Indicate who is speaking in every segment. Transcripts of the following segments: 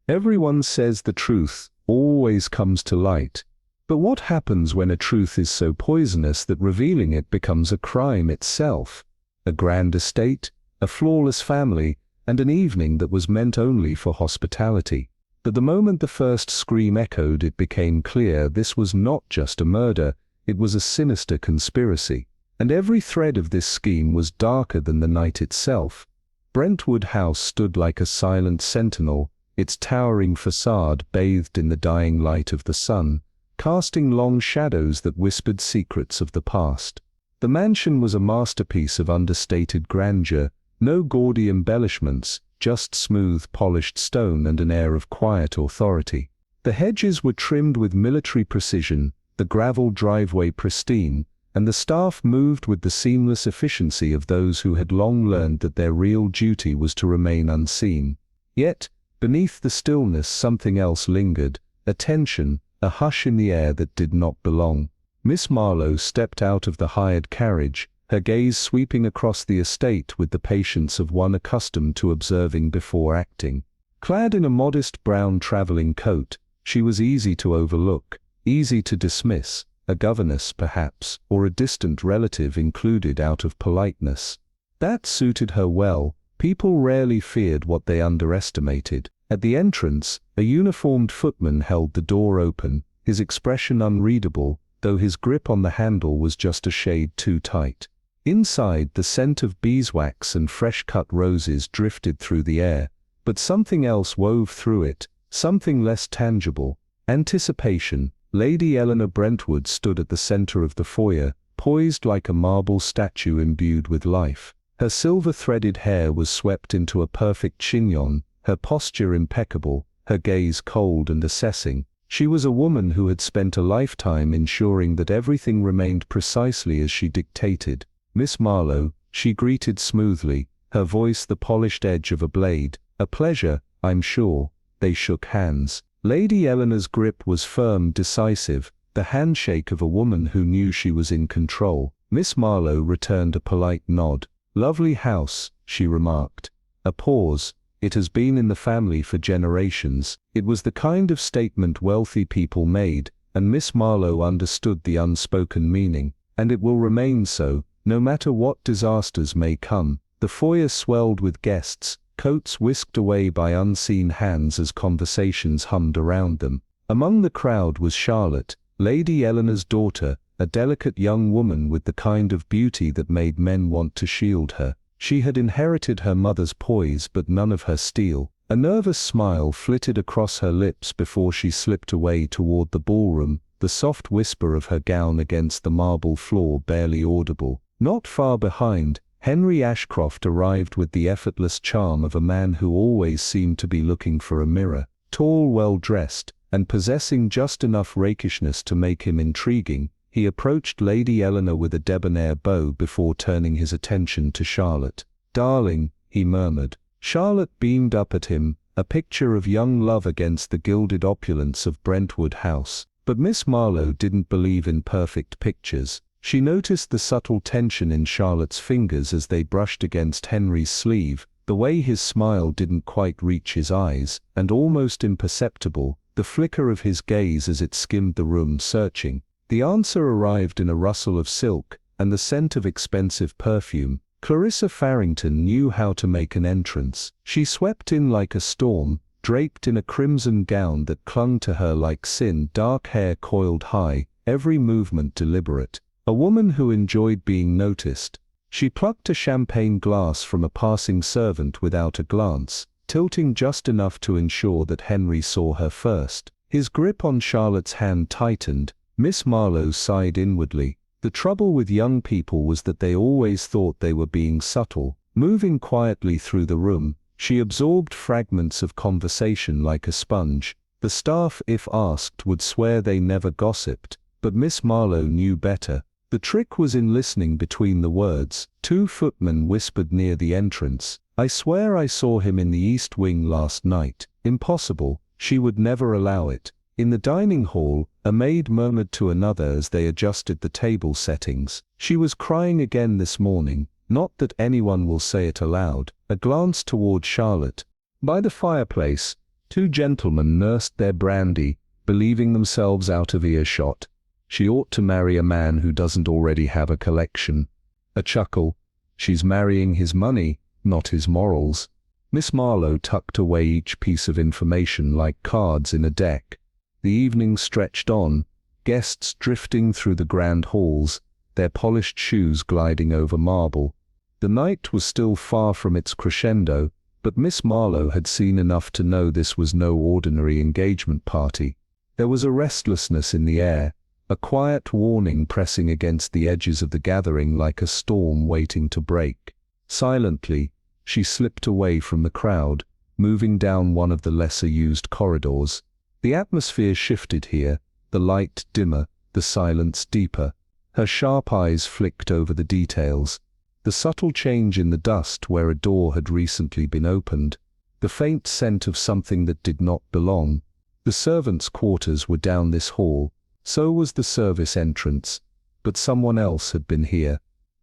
Speaker 1: Everyone says the truth always comes to light. But what happens when a truth is so poisonous that revealing it becomes a crime itself? A grand estate, a flawless family, and an evening that was meant only for hospitality. But the moment the first scream echoed, it became clear this was not just a murder, it was a sinister conspiracy. And every thread of this scheme was darker than the night itself. Brentwood House stood like a silent sentinel, its towering facade bathed in the dying light of the sun, casting long shadows that whispered secrets of the past. The mansion was a masterpiece of understated grandeur, no gaudy embellishments, just smooth, polished stone and an air of quiet authority. The hedges were trimmed with military precision, the gravel driveway pristine, and the staff moved with the seamless efficiency of those who had long learned that their real duty was to remain unseen. Yet, beneath the stillness something else lingered, a tension, a hush in the air that did not belong. Miss Marlowe stepped out of the hired carriage, her gaze sweeping across the estate with the patience of one accustomed to observing before acting. Clad in a modest brown traveling coat, she was easy to overlook, easy to dismiss, a governess perhaps, or a distant relative included out of politeness. That suited her well. People rarely feared what they underestimated. At the entrance, a uniformed footman held the door open, his expression unreadable, though his grip on the handle was just a shade too tight. Inside, the scent of beeswax and fresh-cut roses drifted through the air, but something else wove through it, something less tangible. Anticipation. Lady Eleanor Brentwood stood at the center of the foyer, poised like a marble statue imbued with life. Her silver-threaded hair was swept into a perfect chignon, her posture impeccable, her gaze cold and assessing. She was a woman who had spent a lifetime ensuring that everything remained precisely as she dictated. Miss Marlowe, she greeted smoothly, her voice the polished edge of a blade. A pleasure, I'm sure. They shook hands. Lady Eleanor's grip was firm, decisive, the handshake of a woman who knew she was in control. Miss Marlowe returned a polite nod. Lovely house, she remarked. A pause. It has been in the family for generations. It was the kind of statement wealthy people made, and Miss Marlowe understood the unspoken meaning. And it will remain so, no matter what disasters may come. The foyer swelled with guests, coats whisked away by unseen hands as conversations hummed around them. Among the crowd was Charlotte, Lady Eleanor's daughter, a delicate young woman with the kind of beauty that made men want to shield her. She had inherited her mother's poise but none of her steel. A nervous smile flitted across her lips before she slipped away toward the ballroom, the soft whisper of her gown against the marble floor barely audible. Not far behind, Henry Ashcroft arrived with the effortless charm of a man who always seemed to be looking for a mirror. Tall, well-dressed, and possessing just enough rakishness to make him intriguing, he approached Lady Eleanor with a debonair bow before turning his attention to Charlotte. "Darling," he murmured. Charlotte beamed up at him, a picture of young love against the gilded opulence of Brentwood House. But Miss Marlowe didn't believe in perfect pictures. She noticed the subtle tension in Charlotte's fingers as they brushed against Henry's sleeve, the way his smile didn't quite reach his eyes, and almost imperceptible, the flicker of his gaze as it skimmed the room searching. The answer arrived in a rustle of silk, and the scent of expensive perfume. Clarissa Farrington knew how to make an entrance. She swept in like a storm, draped in a crimson gown that clung to her like sin, dark hair coiled high, every movement deliberate. A woman who enjoyed being noticed. She plucked a champagne glass from a passing servant without a glance, tilting just enough to ensure that Henry saw her first. His grip on Charlotte's hand tightened. Miss Marlowe sighed inwardly. The trouble with young people was that they always thought they were being subtle. Moving quietly through the room, she absorbed fragments of conversation like a sponge. The staff, if asked, would swear they never gossiped, but Miss Marlowe knew better. The trick was in listening between the words. Two footmen whispered near the entrance. "I swear I saw him in the East Wing last night." Impossible. She would never allow it. In the dining hall, a maid murmured to another as they adjusted the table settings. "She was crying again this morning. Not that anyone will say it aloud." A glance toward Charlotte. By the fireplace, Two gentlemen nursed their brandy, believing themselves out of earshot. She ought to marry a man who doesn't already have a collection. A chuckle. She's marrying his money, not his morals. Miss Marlowe tucked away each piece of information like cards in a deck. The evening stretched on, guests drifting through the grand halls, their polished shoes gliding over marble. The night was still far from its crescendo, but Miss Marlowe had seen enough to know this was no ordinary engagement party. There was a restlessness in the air, a quiet warning pressing against the edges of the gathering like a storm waiting to break. Silently, she slipped away from the crowd, moving down one of the lesser-used corridors. The atmosphere shifted here, the light dimmer, the silence deeper. Her sharp eyes flicked over the details. The subtle change in the dust where a door had recently been opened. The faint scent of something that did not belong. The servants' quarters were down this hall. So was the service entrance. But someone else had been here.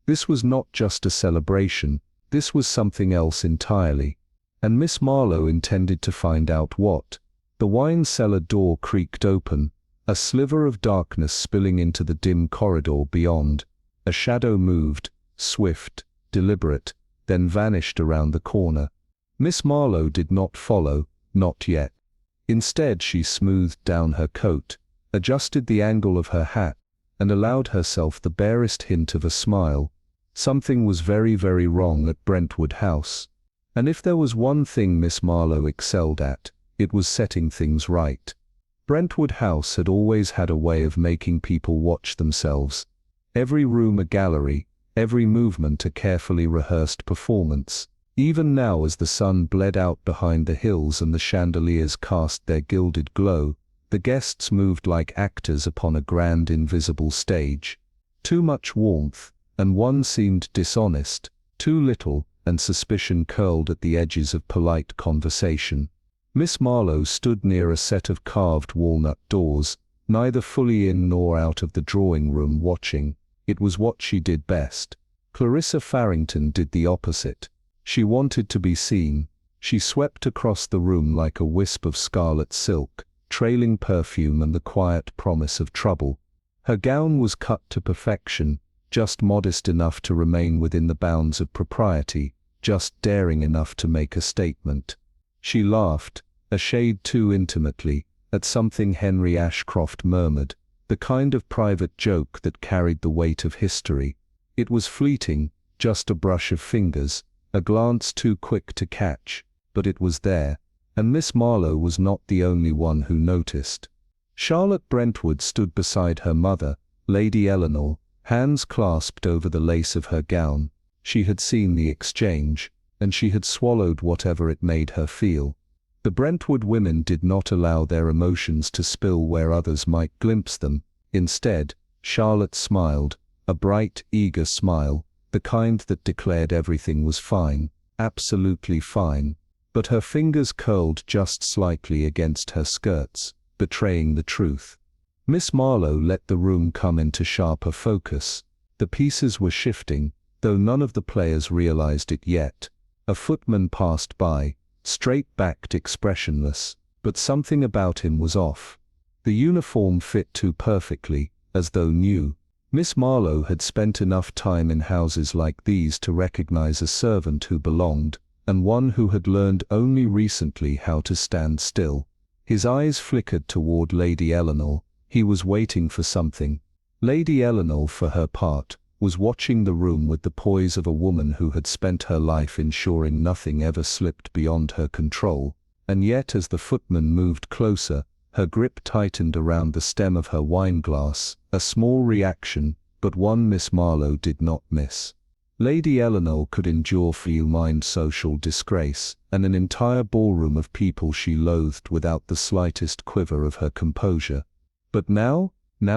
Speaker 1: This was not just a celebration. This was something else entirely. And Miss Marlowe intended to find out what. The wine cellar door creaked open, a sliver of darkness spilling into the dim corridor beyond. A shadow moved, swift, deliberate, then vanished around the corner. Miss Marlowe did not follow, not yet. Instead she smoothed down her coat, adjusted the angle of her hat, and allowed herself the barest hint of a smile. Something was very, very wrong at Brentwood House. And if there was one thing Miss Marlowe excelled at, it was setting things right. Brentwood House had always had a way of making people watch themselves. Every room a gallery, every movement a carefully rehearsed performance. Even now as the sun bled out behind the hills and the chandeliers cast their gilded glow, the guests moved like actors upon a grand invisible stage. Too much warmth, and one seemed dishonest; too little, and suspicion curled at the edges of polite conversation. Miss Marlowe stood near a set of carved walnut doors, neither fully in nor out of the drawing-room watching. It was what she did best. Clarissa Farrington did the opposite. She wanted to be seen. She swept across the room like a wisp of scarlet silk, trailing perfume and the quiet promise of trouble. Her gown was cut to perfection, just modest enough to remain within the bounds of propriety, just daring enough to make a statement. She laughed, a shade too intimately, at something Henry Ashcroft murmured, the kind of private joke that carried the weight of history. It was fleeting, just a brush of fingers, a glance too quick to catch, but it was there, and Miss Marlowe was not the only one who noticed. Charlotte Brentwood stood beside her mother, Lady Eleanor, hands clasped over the lace of her gown. She had seen the exchange, and she had swallowed whatever it made her feel. The Brentwood women did not allow their emotions to spill where others might glimpse them. Instead, Charlotte smiled, a bright, eager smile, the kind that declared everything was fine, absolutely fine. But her fingers curled just slightly against her skirts, betraying the truth. Miss Marlowe let the room come into sharper focus. The pieces were shifting, though none of the players realized it yet. A footman passed by, straight-backed, expressionless, but something about him was off. The uniform fit too perfectly, as though new. Miss Marlowe had spent enough time in houses like these to recognize a servant who belonged, and one who had learned only recently how to stand still. His eyes flickered toward Lady Eleanor. He was waiting for something. Lady Eleanor, for her part, was watching the room with the poise of a woman who had spent her life ensuring nothing ever slipped beyond her control. And yet as the footman moved closer, her grip tightened around the stem of her wineglass, a small reaction, but one Miss Marlowe did not miss. Lady Eleanor could endure feline social disgrace, and an entire ballroom of people she loathed without the slightest quiver of her composure. But now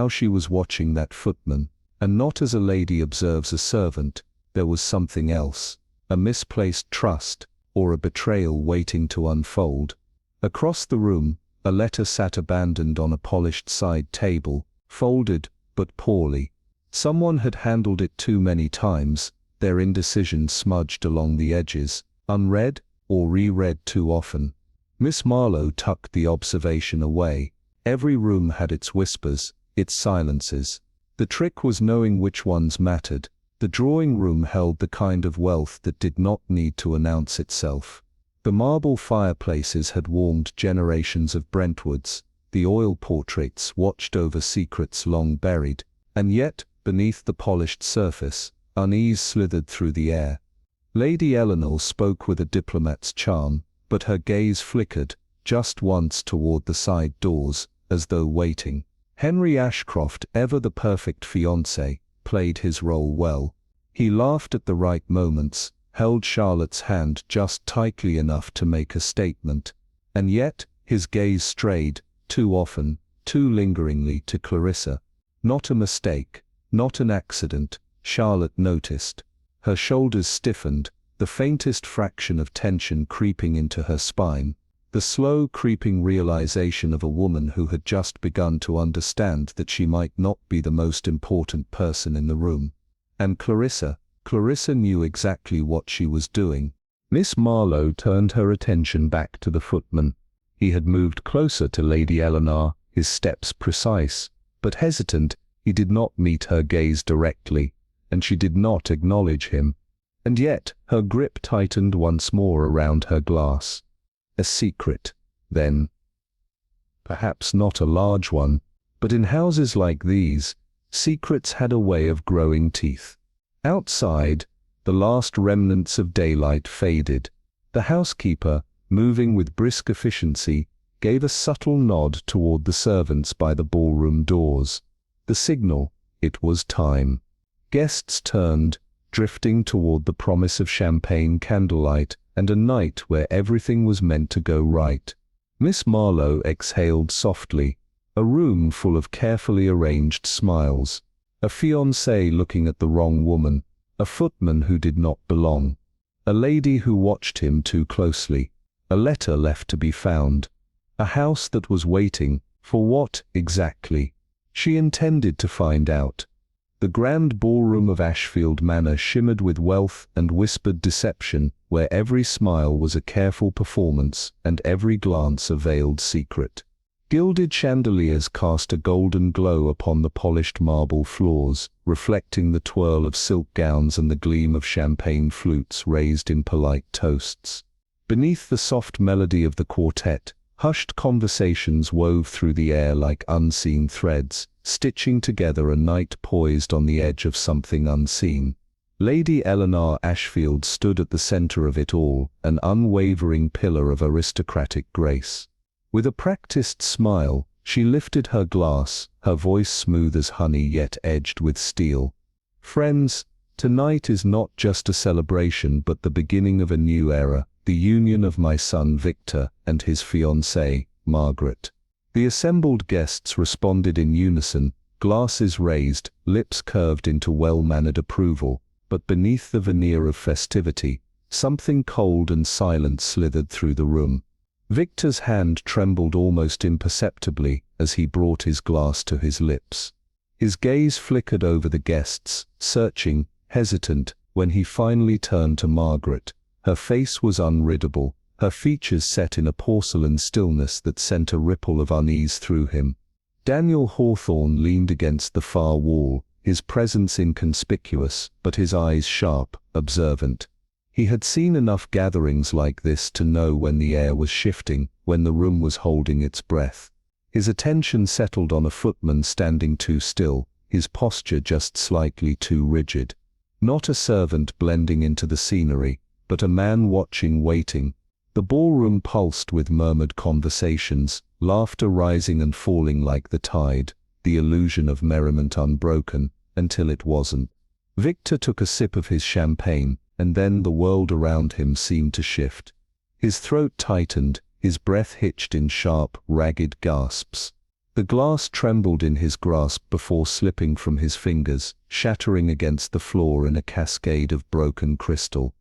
Speaker 1: she was watching that footman, and not as a lady observes a servant. There was something else, a misplaced trust, or a betrayal waiting to unfold. Across the room, a letter sat abandoned on a polished side table, folded, but poorly. Someone had handled it too many times, their indecision smudged along the edges, unread, or reread too often. Miss Marlowe tucked the observation away. Every room had its whispers, its silences. The trick was knowing which ones mattered. The drawing room held the kind of wealth that did not need to announce itself. The marble fireplaces had warmed generations of Brentwoods. The oil portraits watched over secrets long buried. And yet, beneath the polished surface, unease slithered through the air. Lady Eleanor spoke with a diplomat's charm, but her gaze flickered, just once toward the side doors, as though waiting. Henry Ashcroft, ever the perfect fiancé, played his role well. He laughed at the right moments, held Charlotte's hand just tightly enough to make a statement. And yet, his gaze strayed, too often, too lingeringly, to Clarissa. Not a mistake, not an accident, Charlotte noticed. Her shoulders stiffened, the faintest fraction of tension creeping into her spine. The slow creeping realization of a woman who had just begun to understand that she might not be the most important person in the room. And Clarissa knew exactly what she was doing. Miss Marlowe turned her attention back to the footman. He had moved closer to Lady Eleanor, his steps precise, but hesitant. He did not meet her gaze directly, and she did not acknowledge him. And yet her grip tightened once more around her glass. A secret, then. Perhaps not a large one, but in houses like these, secrets had a way of growing teeth. Outside, the last remnants of daylight faded. The housekeeper, moving with brisk efficiency, gave a subtle nod toward the servants by the ballroom doors. The signal, it was time. Guests turned, drifting toward the promise of champagne candlelight and a night where everything was meant to go right. Miss Marlowe exhaled softly, a room full of carefully arranged smiles. A fiancé looking at the wrong woman, a footman who did not belong, a lady who watched him too closely, a letter left to be found, a house that was waiting, for what, exactly? She intended to find out. The grand ballroom of Ashfield Manor shimmered with wealth and whispered deception, where every smile was a careful performance and every glance a veiled secret. Gilded chandeliers cast a golden glow upon the polished marble floors, reflecting the twirl of silk gowns and the gleam of champagne flutes raised in polite toasts. Beneath the soft melody of the quartet, hushed conversations wove through the air like unseen threads, stitching together a night poised on the edge of something unseen. Lady Eleanor Ashfield stood at the center of it all, an unwavering pillar of aristocratic grace. With a practiced smile, she lifted her glass, her voice smooth as honey yet edged with steel. Friends, tonight is not just a celebration but the beginning of a new era, the union of my son Victor and his fiancée, Margaret. The assembled guests responded in unison, glasses raised, lips curved into well-mannered approval, but beneath the veneer of festivity, something cold and silent slithered through the room. Victor's hand trembled almost imperceptibly as he brought his glass to his lips. His gaze flickered over the guests, searching, hesitant, when he finally turned to Margaret. Her face was unreadable, her features set in a porcelain stillness that sent a ripple of unease through him. Daniel Hawthorne leaned against the far wall, his presence inconspicuous, but his eyes sharp, observant. He had seen enough gatherings like this to know when the air was shifting, when the room was holding its breath. His attention settled on a footman standing too still, his posture just slightly too rigid. Not a servant blending into the scenery, but a man watching, waiting. The ballroom pulsed with murmured conversations, laughter rising and falling like the tide, the illusion of merriment unbroken, until it wasn't. Victor took a sip of his champagne, and then the world around him seemed to shift. His throat tightened, his breath hitched in sharp, ragged gasps. The glass trembled in his grasp before slipping from his fingers, shattering against the floor in a cascade of broken crystal.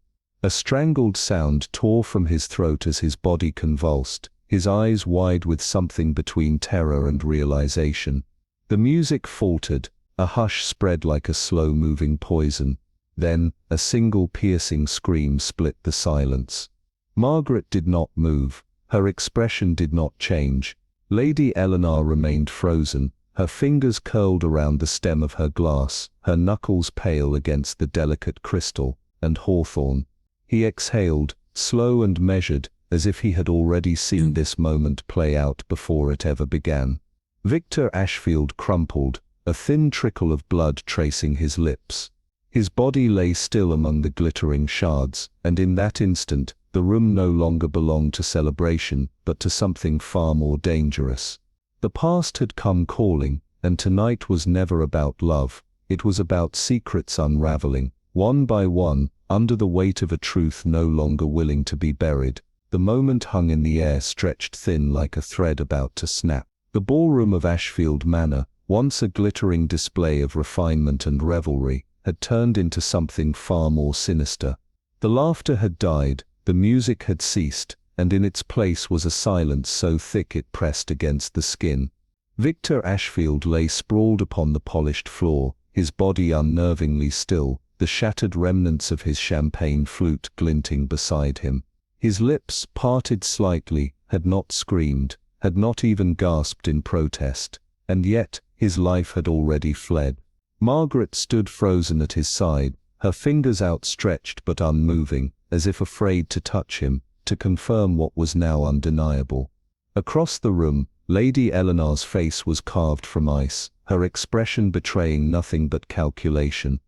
Speaker 1: A strangled sound tore from his throat as his body convulsed, his eyes wide with something between terror and realization. The music faltered, a hush spread like a slow-moving poison. Then, a single piercing scream split the silence. Margaret did not move, Her expression did not change. Lady Eleanor remained frozen, her fingers curled around the stem of her glass, her knuckles pale against the delicate crystal. And Hawthorne. He exhaled, slow and measured, as if he had already seen this moment play out before it ever began. Victor Ashfield crumpled, a thin trickle of blood tracing his lips. His body lay still among the glittering shards, and in that instant, the room no longer belonged to celebration, but to something far more dangerous. The past had come calling, and tonight was never about love. It was about secrets unraveling, one by one, under the weight of a truth no longer willing to be buried. The moment hung in the air, stretched thin like a thread about to snap. The ballroom of Ashfield Manor, once a glittering display of refinement and revelry, had turned into something far more sinister. The laughter had died, the music had ceased, and in its place was a silence so thick it pressed against the skin. Victor Ashfield lay sprawled upon the polished floor, his body unnervingly still, the shattered remnants of his champagne flute glinting beside him. His lips, parted slightly, had not screamed, had not even gasped in protest, and yet his life had already fled. Margaret stood frozen at his side, her fingers outstretched but unmoving, as if afraid to touch him, to confirm what was now undeniable. Across the room, Lady Eleanor's face was carved from ice, her expression betraying nothing but calculation.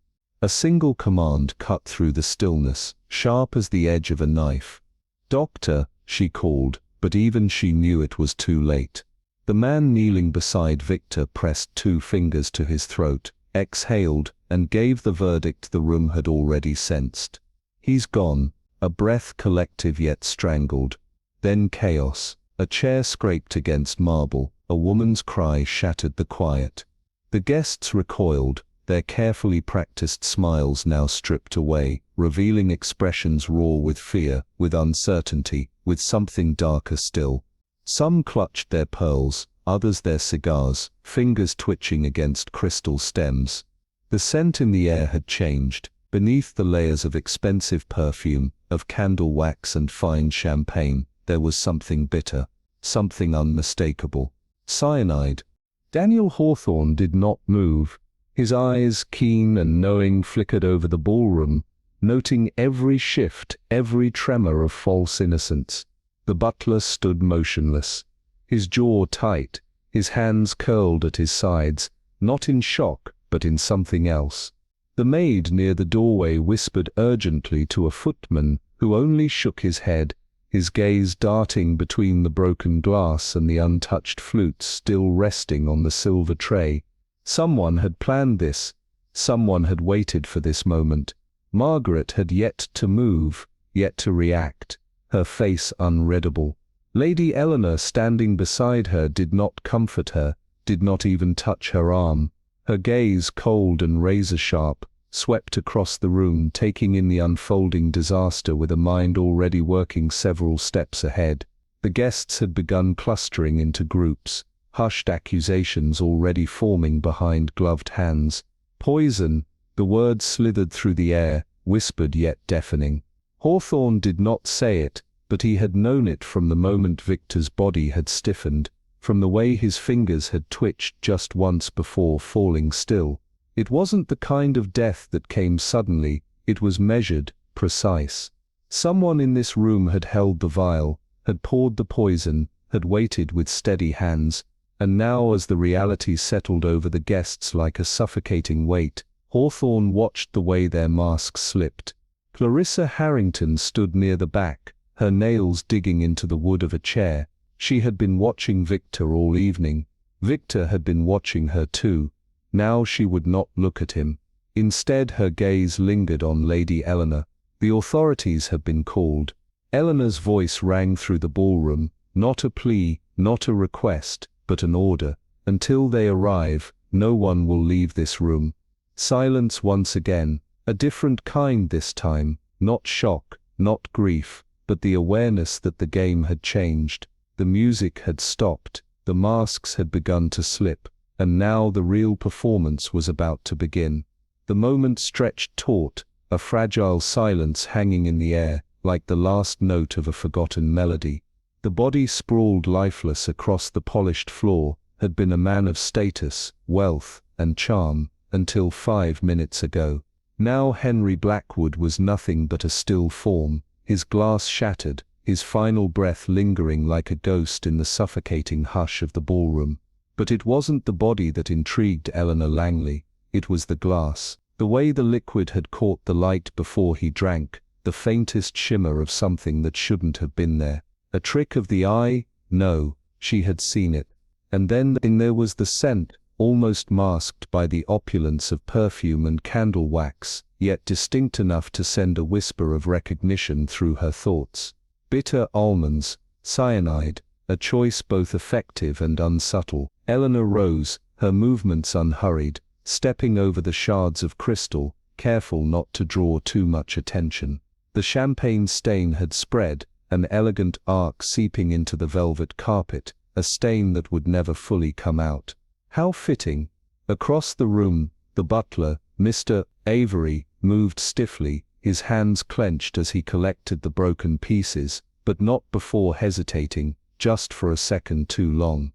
Speaker 1: A single command cut through the stillness, sharp as the edge of a knife. "Doctor," she called, but even she knew it was too late. The man kneeling beside Victor pressed 2 fingers to his throat, exhaled, and gave the verdict the room had already sensed. "He's gone," a breath collective yet strangled. Then chaos. A chair scraped against marble, a woman's cry shattered the quiet. The guests recoiled, their carefully practiced smiles now stripped away, revealing expressions raw with fear, with uncertainty, with something darker still. Some clutched their pearls, others their cigars, fingers twitching against crystal stems. The scent in the air had changed. Beneath the layers of expensive perfume, of candle wax and fine champagne, there was something bitter, something unmistakable. Cyanide. Daniel Hawthorne did not move. His eyes, keen and knowing, flickered over the ballroom, noting every shift, every tremor of false innocence. The butler stood motionless, his jaw tight, his hands curled at his sides, not in shock, but in something else. The maid near the doorway whispered urgently to a footman, who only shook his head, his gaze darting between the broken glass and the untouched flutes still resting on the silver tray. Someone had planned this. Someone had waited for this moment. Margaret had yet to move, yet to react, her face unreadable. Lady Eleanor standing beside her did not comfort her, did not even touch her arm. Her gaze, cold and razor-sharp, swept across the room, taking in the unfolding disaster with a mind already working several steps ahead. The guests had begun clustering into groups, hushed accusations already forming behind gloved hands. Poison, the word slithered through the air, whispered yet deafening. Hawthorne did not say it, but he had known it from the moment Victor's body had stiffened, from the way his fingers had twitched just once before falling still. It wasn't the kind of death that came suddenly, it was measured, precise. Someone in this room had held the vial, had poured the poison, had waited with steady hands, and now as the reality settled over the guests like a suffocating weight, Hawthorne watched the way their masks slipped. Clarissa Harrington stood near the back, her nails digging into the wood of a chair. She had been watching Victor all evening. Victor had been watching her too. Now she would not look at him. Instead her gaze lingered on Lady Eleanor. The authorities had been called. Eleanor's voice rang through the ballroom, not a plea, not a request, but an order. Until they arrive, no one will leave this room. Silence once again, a different kind this time, not shock, not grief, but the awareness that the game had changed. The music had stopped, the masks had begun to slip, and now the real performance was about to begin. The moment stretched taut, a fragile silence hanging in the air, like the last note of a forgotten melody. The body sprawled lifeless across the polished floor had been a man of status, wealth, and charm, until 5 minutes ago. Now Henry Blackwood was nothing but a still form, his glass shattered, his final breath lingering like a ghost in the suffocating hush of the ballroom. But it wasn't the body that intrigued Eleanor Langley, it was the glass. The way the liquid had caught the light before he drank, the faintest shimmer of something that shouldn't have been there. A trick of the eye? No, she had seen it. And then there was the scent, almost masked by the opulence of perfume and candle wax, yet distinct enough to send a whisper of recognition through her thoughts. Bitter almonds, cyanide, a choice both effective and unsubtle. Eleanor rose, her movements unhurried, stepping over the shards of crystal, careful not to draw too much attention. The champagne stain had spread, an elegant arc seeping into the velvet carpet, a stain that would never fully come out. How fitting. Across the room, the butler, Mr. Avery, moved stiffly, his hands clenched as he collected the broken pieces, but not before hesitating, just for a second too long.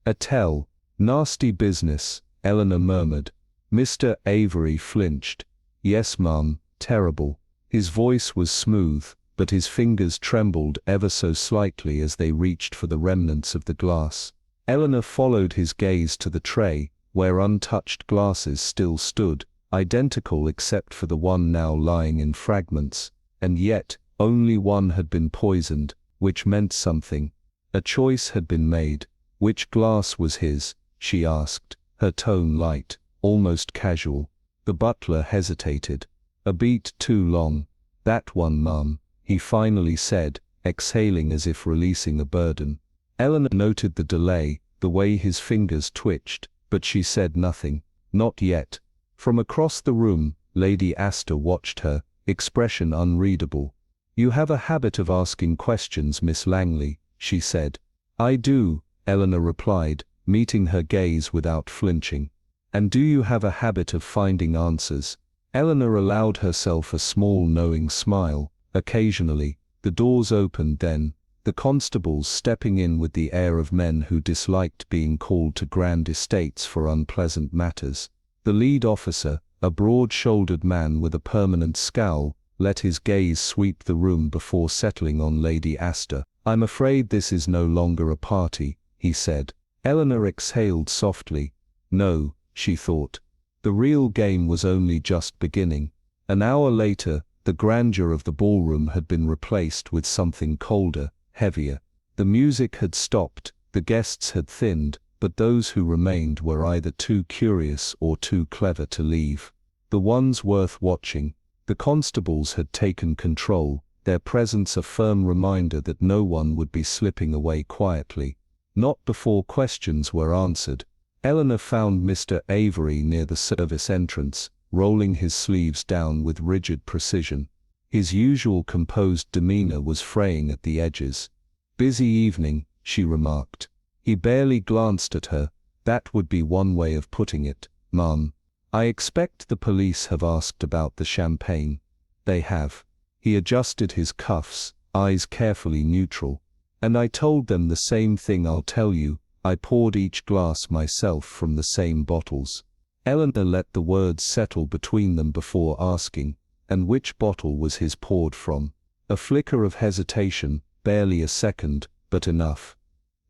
Speaker 1: "A tell. Nasty business," Eleanor murmured. Mr. Avery flinched. "Yes, ma'am, terrible." His voice was smooth, but his fingers trembled ever so slightly as they reached for the remnants of the glass. Eleanor followed his gaze to the tray, where untouched glasses still stood, identical except for the one now lying in fragments, and yet, only one had been poisoned, which meant something. A choice had been made. Which glass was his? She asked, her tone light, almost casual. The butler hesitated. "A beat too long." "That one, ma'am," he finally said, exhaling as if releasing a burden. Eleanor noted the delay, the way his fingers twitched, but she said nothing. Not yet. From across the room, Lady Astor watched her, expression unreadable. "You have a habit of asking questions, Miss Langley," she said. "I do," Eleanor replied, meeting her gaze without flinching. "And do you have a habit of finding answers?" Eleanor allowed herself a small knowing smile. Occasionally, the doors opened then, the constables stepping in with the air of men who disliked being called to grand estates for unpleasant matters. The lead officer, a broad-shouldered man with a permanent scowl, let his gaze sweep the room before settling on Lady Astor. "I'm afraid this is no longer a party," he said. Eleanor exhaled softly. No, she thought. The real game was only just beginning. An hour later, the grandeur of the ballroom had been replaced with something colder, heavier. The music had stopped, the guests had thinned, but those who remained were either too curious or too clever to leave. The ones worth watching. The constables had taken control, their presence a firm reminder that no one would be slipping away quietly. Not before questions were answered. Eleanor found Mr. Avery near the service entrance, rolling his sleeves down with rigid precision. His usual composed demeanor was fraying at the edges. "Busy evening," she remarked. He barely glanced at her. "That would be one way of putting it, ma'am. I expect the police have asked about the champagne." "They have." He adjusted his cuffs, eyes carefully neutral. "And I told them the same thing I'll tell you. I poured each glass myself from the same bottles." Eleanor let the words settle between them before asking, "And which bottle was his poured from?" A flicker of hesitation, barely a second, but enough.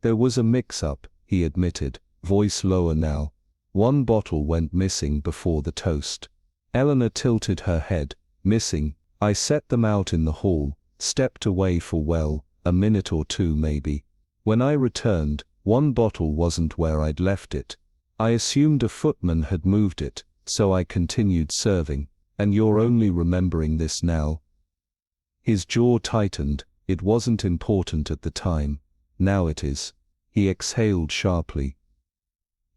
Speaker 1: "There was a mix-up," he admitted, voice lower now. "One bottle went missing before the toast." Eleanor tilted her head. "Missing? I set them out in the hall, stepped away for a minute or two maybe. When I returned, one bottle wasn't where I'd left it. I assumed a footman had moved it, so I continued serving. And you're only remembering this now?" His jaw tightened. "It wasn't important at the time. Now it is." He exhaled sharply.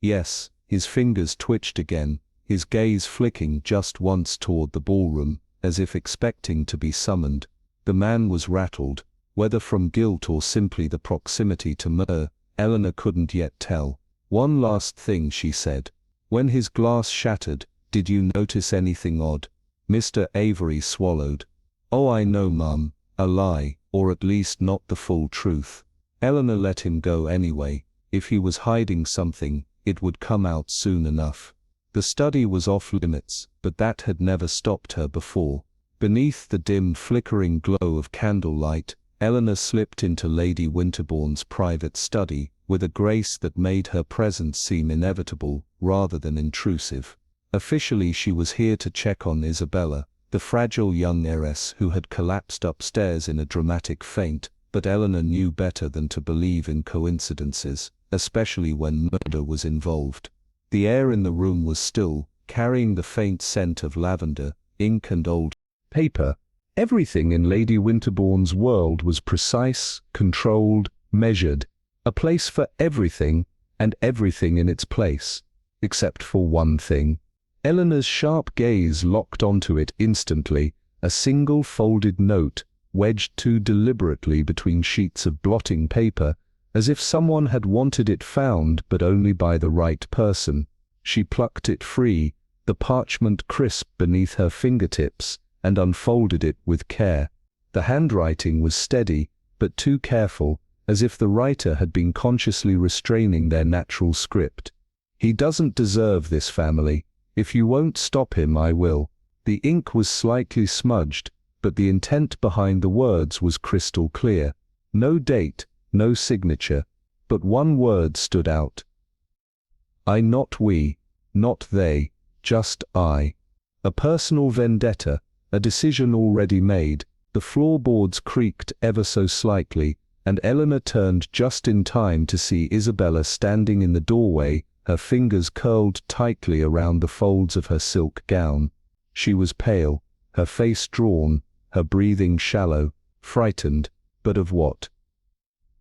Speaker 1: "Yes." His fingers twitched again, his gaze flicking just once toward the ballroom, as if expecting to be summoned. The man was rattled, whether from guilt or simply the proximity to murder, Eleanor couldn't yet tell. "One last thing," she said. "When his glass shattered, did you notice anything odd?" Mr. Avery swallowed. "Oh, I know, ma'am. A lie, or at least not the full truth." Eleanor let him go anyway. If he was hiding something, it would come out soon enough. The study was off limits, but that had never stopped her before. Beneath the dim flickering glow of candlelight, Eleanor slipped into Lady Winterbourne's private study, with a grace that made her presence seem inevitable, rather than intrusive. Officially she was here to check on Isabella, the fragile young heiress who had collapsed upstairs in a dramatic faint, but Eleanor knew better than to believe in coincidences, especially when murder was involved. The air in the room was still, carrying the faint scent of lavender, ink and old paper. Everything in Lady Winterbourne's world was precise, controlled, measured, a place for everything, and everything in its place, except for one thing. Eleanor's sharp gaze locked onto it instantly, a single folded note, wedged too deliberately between sheets of blotting paper, as if someone had wanted it found but only by the right person. She plucked it free, the parchment crisp beneath her fingertips, and unfolded it with care. The handwriting was steady, but too careful, as if the writer had been consciously restraining their natural script. "He doesn't deserve this family. If you won't stop him, I will." The ink was slightly smudged, but the intent behind the words was crystal clear. No date, no signature, but one word stood out. I, not we, not they, just I. A personal vendetta, a decision already made. The floorboards creaked ever so slightly, and Eleanor turned just in time to see Isabella standing in the doorway, her fingers curled tightly around the folds of her silk gown. She was pale, her face drawn, her breathing shallow, frightened, but of what?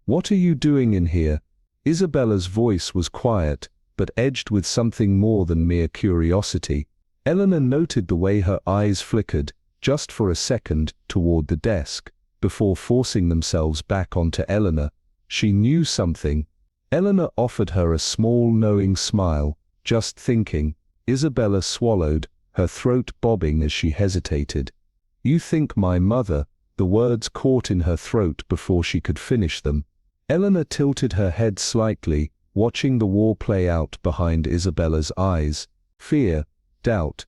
Speaker 1: "What are you doing in here?" Isabella's voice was quiet, but edged with something more than mere curiosity. Eleanor noted the way her eyes flickered, just for a second, toward the desk, before forcing themselves back onto Eleanor. She knew something. Eleanor offered her a small knowing smile. "Just thinking." Isabella swallowed, her throat bobbing as she hesitated. "You think my mother—" The words caught in her throat before she could finish them. Eleanor tilted her head slightly, watching the war play out behind Isabella's eyes. Fear, doubt,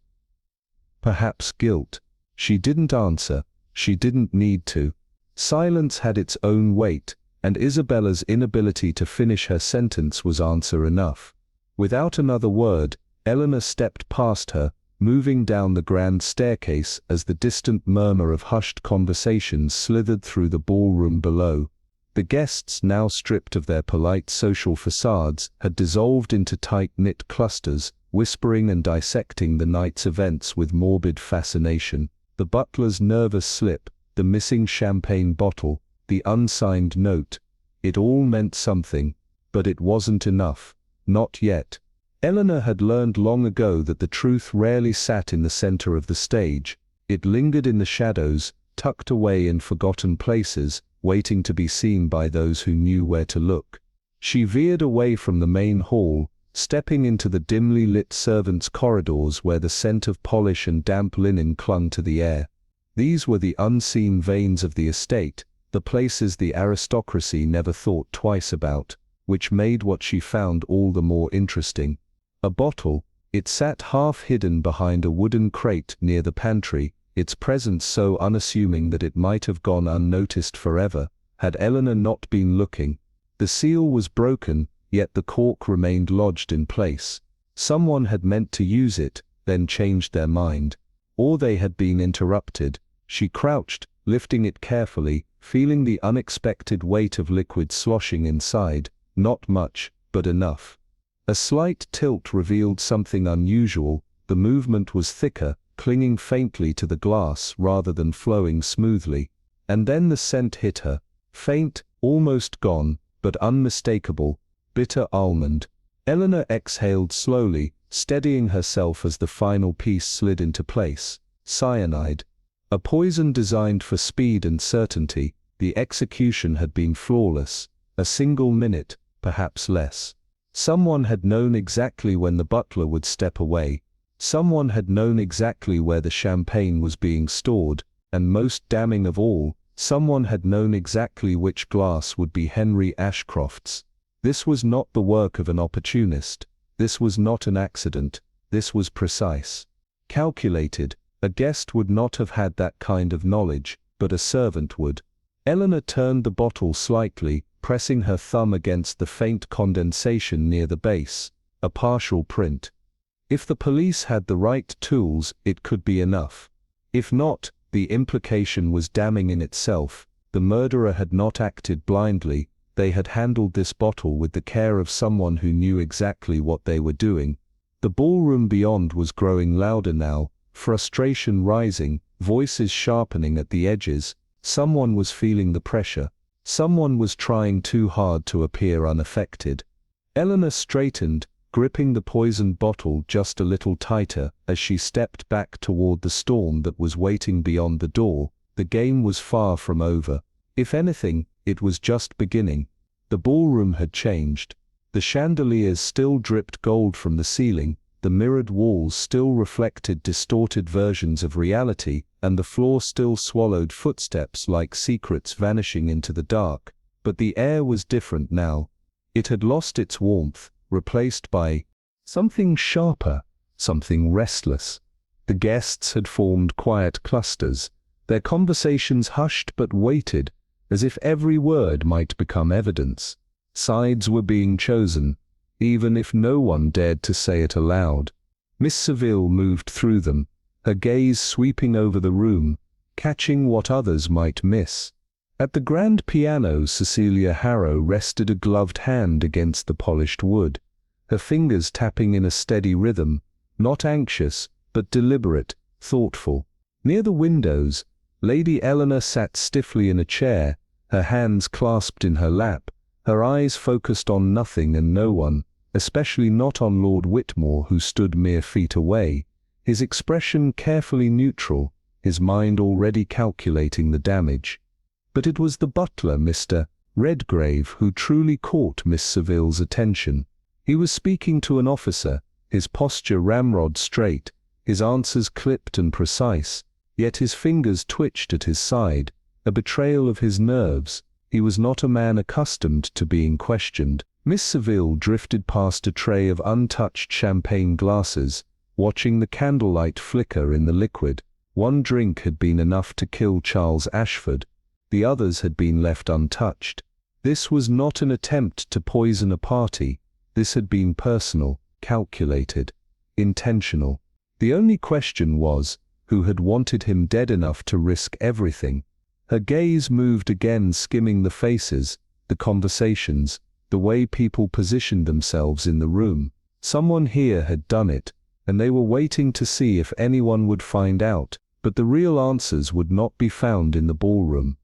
Speaker 1: perhaps guilt. She didn't answer. She didn't need to. Silence had its own weight, and Isabella's inability to finish her sentence was answer enough. Without another word, Eleanor stepped past her, moving down the grand staircase as the distant murmur of hushed conversations slithered through the ballroom below. The guests, now stripped of their polite social facades, had dissolved into tight-knit clusters, whispering and dissecting the night's events with morbid fascination. The butler's nervous slip, the missing champagne bottle, the unsigned note. It all meant something, but it wasn't enough. Not yet. Eleanor had learned long ago that the truth rarely sat in the center of the stage. It lingered in the shadows, tucked away in forgotten places, waiting to be seen by those who knew where to look. She veered away from the main hall, stepping into the dimly lit servants' corridors where the scent of polish and damp linen clung to the air. These were the unseen veins of the estate, the places the aristocracy never thought twice about, which made what she found all the more interesting. A bottle. It sat half hidden behind a wooden crate near the pantry, its presence so unassuming that it might have gone unnoticed forever, had Eleanor not been looking. The seal was broken, yet the cork remained lodged in place. Someone had meant to use it, then changed their mind. Or they had been interrupted. She crouched, lifting it carefully, feeling the unexpected weight of liquid sloshing inside. Not much, but enough. A slight tilt revealed something unusual. The movement was thicker, clinging faintly to the glass rather than flowing smoothly. And then the scent hit her. Faint, almost gone, but unmistakable. Bitter almond. Eleanor exhaled slowly, steadying herself as the final piece slid into place. Cyanide. A poison designed for speed and certainty. The execution had been flawless. A single minute, perhaps less. Someone had known exactly when the butler would step away. Someone had known exactly where the champagne was being stored, and most damning of all, Someone had known exactly which glass would be Henry Ashcroft's. This was not the work of an opportunist. This was not an accident. This was precise. Calculated. A guest would not have had that kind of knowledge, but a servant would. Eleanor turned the bottle slightly, pressing her thumb against the faint condensation near the base, a partial print. If the police had the right tools, it could be enough. If not, the implication was damning in itself. The murderer had not acted blindly. They had handled this bottle with the care of someone who knew exactly what they were doing. The ballroom beyond was growing louder now, frustration rising, voices sharpening at the edges. Someone was feeling the pressure. Someone was trying too hard to appear unaffected. Eleanor straightened, gripping the poisoned bottle just a little tighter as she stepped back toward the storm that was waiting beyond the door. The game was far from over. If anything, it was just beginning. The ballroom had changed. The chandeliers still dripped gold from the ceiling, the mirrored walls still reflected distorted versions of reality, and the floor still swallowed footsteps like secrets vanishing into the dark. But the air was different now. It had lost its warmth, replaced by something sharper, something restless. The guests had formed quiet clusters, their conversations hushed but weighted, as if every word might become evidence. Sides were being chosen, even if no one dared to say it aloud. Miss Saville moved through them, her gaze sweeping over the room, catching what others might miss. At the grand piano, Cecilia Harrow rested a gloved hand against the polished wood, her fingers tapping in a steady rhythm, not anxious, but deliberate, thoughtful. Near the windows, Lady Eleanor sat stiffly in a chair, her hands clasped in her lap, her eyes focused on nothing and no one, especially not on Lord Whitmore, who stood mere feet away, his expression carefully neutral, his mind already calculating the damage. But it was the butler, Mr. Redgrave, who truly caught Miss Saville's attention. He was speaking to an officer, his posture ramrod straight, his answers clipped and precise, yet his fingers twitched at his side, a betrayal of his nerves. He was not a man accustomed to being questioned. Miss Saville drifted past a tray of untouched champagne glasses, watching the candlelight flicker in the liquid. One drink had been enough to kill Charles Ashford. The others had been left untouched. This was not an attempt to poison a party. This had been personal, calculated, intentional. The only question was, who had wanted him dead enough to risk everything? Her gaze moved again, skimming the faces, the conversations, the way people positioned themselves in the room. Someone here had done it, and they were waiting to see if anyone would find out, but the real answers would not be found in the ballroom.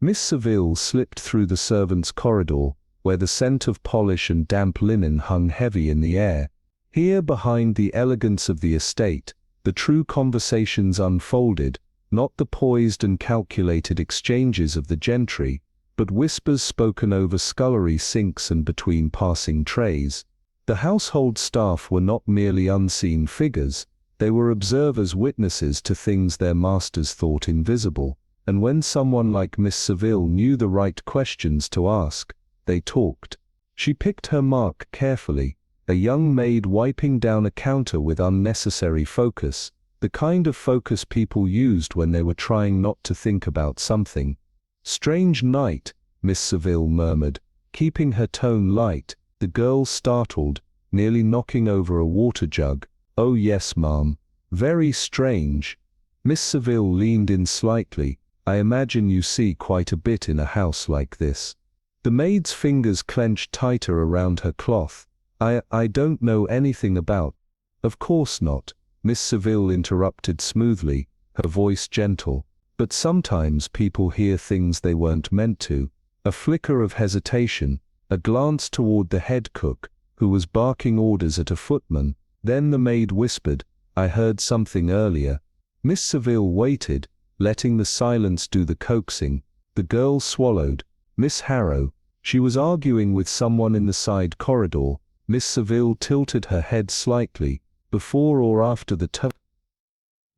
Speaker 1: Miss Saville slipped through the servants' corridor, where the scent of polish and damp linen hung heavy in the air. Here, behind the elegance of the estate, the true conversations unfolded, not the poised and calculated exchanges of the gentry, but whispers spoken over scullery sinks and between passing trays. The household staff were not merely unseen figures, they were observers, witnesses to things their masters thought invisible, and when someone like Miss Saville knew the right questions to ask, they talked. She picked her mark carefully, a young maid wiping down a counter with unnecessary focus, the kind of focus people used when they were trying not to think about something. "Strange night," Miss Saville murmured, keeping her tone light. The girl startled, nearly knocking over a water jug. "Oh yes, ma'am. Very strange." Miss Saville leaned in slightly. "I imagine you see quite a bit in a house like this." The maid's fingers clenched tighter around her cloth. I don't know anything about—" "Of course not," Miss Saville interrupted smoothly, her voice gentle. "But sometimes people hear things they weren't meant to." A flicker of hesitation, a glance toward the head cook, who was barking orders at a footman. Then the maid whispered, "I heard something earlier." Miss Saville waited, letting the silence do the coaxing. The girl swallowed. "Miss Harrow." She was arguing with someone in the side corridor. Miss Saville tilted her head slightly. "Before or after the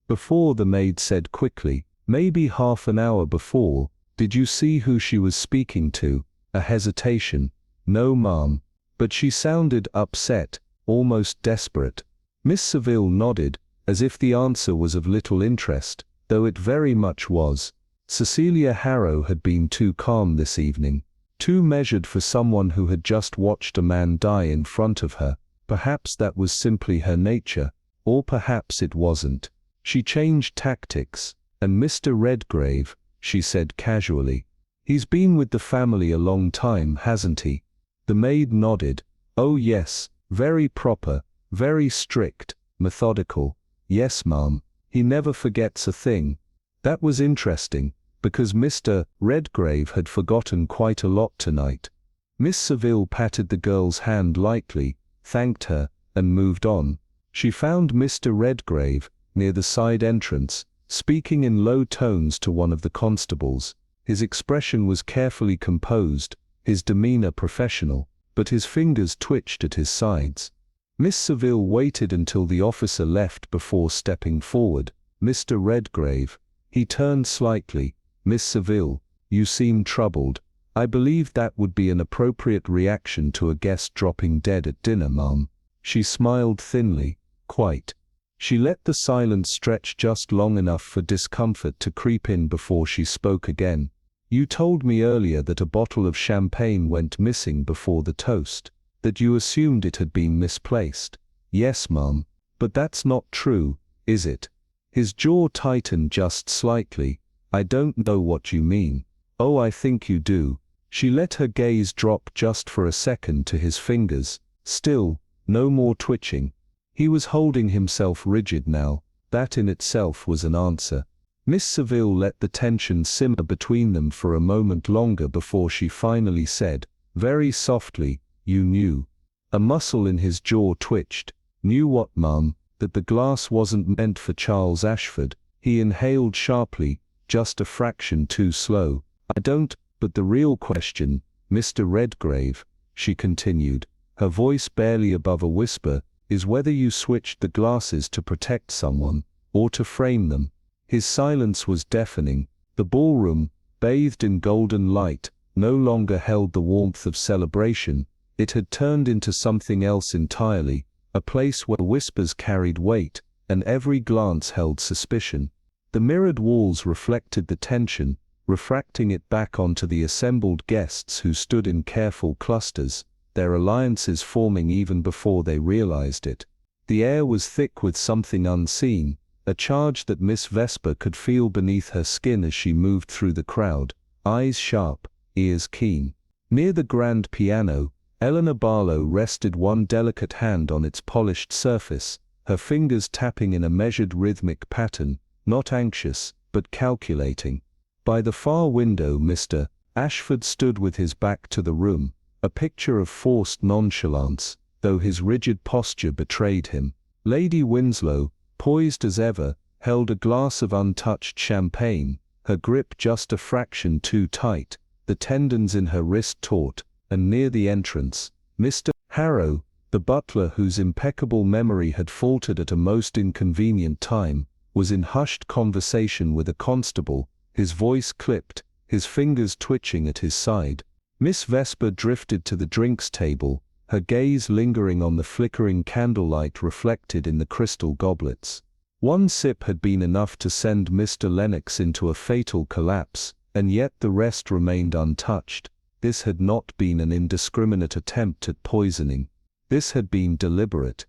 Speaker 1: Before," the maid said quickly. Maybe half an hour before. Did you see who she was speaking to? A hesitation. No, ma'am. But she sounded upset, almost desperate. Miss Saville nodded, as if the answer was of little interest, though it very much was. Cecilia Harrow had been too calm this evening, too measured for someone who had just watched a man die in front of her. Perhaps that was simply her nature, or perhaps it wasn't. She changed tactics. And Mr. Redgrave, she said casually. He's been with the family a long time, hasn't he? The maid nodded. Oh yes, very proper, very strict, methodical. Yes, ma'am. He never forgets a thing. That was interesting, because Mr. Redgrave had forgotten quite a lot tonight. Miss Saville patted the girl's hand lightly, thanked her, and moved on. She found Mr. Redgrave, near the side entrance, speaking in low tones to one of the constables. His expression was carefully composed, his demeanor professional, but his fingers twitched at his sides. Miss Saville waited until the officer left before stepping forward. Mr. Redgrave. He turned slightly. Miss Saville, you seem troubled. I believe that would be an appropriate reaction to a guest dropping dead at dinner, ma'am. She smiled thinly. Quite. She let the silence stretch just long enough for discomfort to creep in before she spoke again. You told me earlier that a bottle of champagne went missing before the toast, that you assumed it had been misplaced. Yes, ma'am. But that's not true, is it? His jaw tightened just slightly. I don't know what you mean. Oh, I think you do. She let her gaze drop just for a second to his fingers. Still, no more twitching. He was holding himself rigid now. That in itself was an answer. Miss Saville let the tension simmer between them for a moment longer before she finally said, very softly, you knew. A muscle in his jaw twitched. Knew what, ma'am? That the glass wasn't meant for Charles Ashford. He inhaled sharply, just a fraction too slow. I don't, but the real question, Mr. Redgrave, she continued, her voice barely above a whisper, is whether you switched the glasses to protect someone, or to frame them. His silence was deafening. The ballroom, bathed in golden light, no longer held the warmth of celebration. It had turned into something else entirely, a place where whispers carried weight, and every glance held suspicion. The mirrored walls reflected the tension, refracting it back onto the assembled guests who stood in careful clusters, their alliances forming even before they realized it. The air was thick with something unseen, a charge that Miss Vesper could feel beneath her skin as she moved through the crowd, eyes sharp, ears keen. Near the grand piano, Eleanor Barlow rested one delicate hand on its polished surface, her fingers tapping in a measured rhythmic pattern, not anxious, but calculating. By the far window Mr. Ashford stood with his back to the room, a picture of forced nonchalance, though his rigid posture betrayed him. Lady Winslow, poised as ever, held a glass of untouched champagne, her grip just a fraction too tight, the tendons in her wrist taut, and near the entrance, Mr. Harrow, the butler whose impeccable memory had faltered at a most inconvenient time, was in hushed conversation with a constable, his voice clipped, his fingers twitching at his side. Miss Vesper drifted to the drinks table, her gaze lingering on the flickering candlelight reflected in the crystal goblets. One sip had been enough to send Mr. Lennox into a fatal collapse, and yet the rest remained untouched. This had not been an indiscriminate attempt at poisoning. This had been deliberate,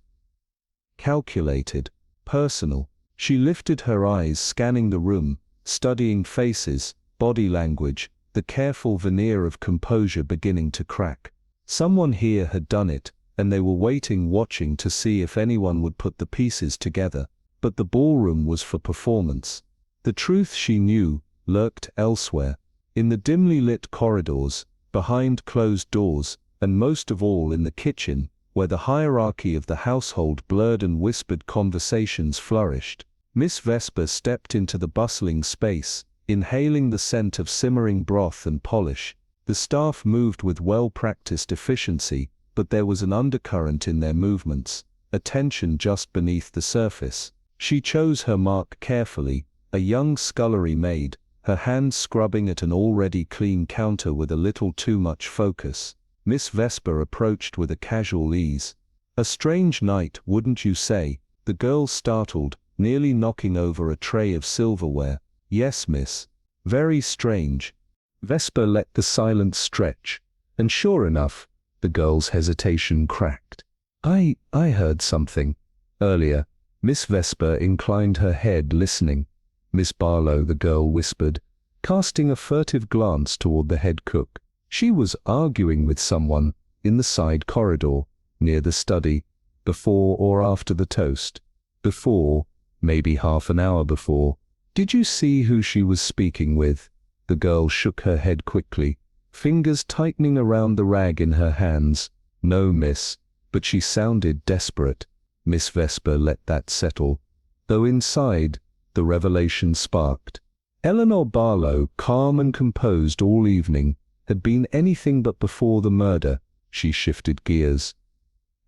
Speaker 1: calculated, personal. She lifted her eyes, scanning the room, studying faces, body language, the careful veneer of composure beginning to crack. Someone here had done it, and they were waiting, watching to see if anyone would put the pieces together. But the ballroom was for performance. The truth, she knew, lurked elsewhere, in the dimly lit corridors, behind closed doors, and most of all in the kitchen, where the hierarchy of the household blurred and whispered conversations flourished. Miss Vesper stepped into the bustling space, inhaling the scent of simmering broth and polish. The staff moved with well-practiced efficiency, but there was an undercurrent in their movements, a tension just beneath the surface. She chose her mark carefully, A young scullery maid, her hand scrubbing at an already clean counter with a little too much focus. Miss Vesper approached with a casual ease. A strange night, wouldn't you say? The girl startled, nearly knocking over a tray of silverware. Yes, miss. Very strange. Vesper let the silence stretch, and sure enough, the girl's hesitation cracked. I heard something. Earlier. Miss Vesper inclined her head, listening. Miss Barlow, the girl whispered, casting a furtive glance toward the head cook. She was arguing with someone in the side corridor, near the study, before or after the toast. Before, maybe half an hour before. Did you see who she was speaking with? The girl shook her head quickly, fingers tightening around the rag in her hands. No, miss, but she sounded desperate. Miss Vesper let that settle, though inside, the revelation sparked. Eleanor Barlow, calm and composed all evening, had been anything but before the murder. She shifted gears.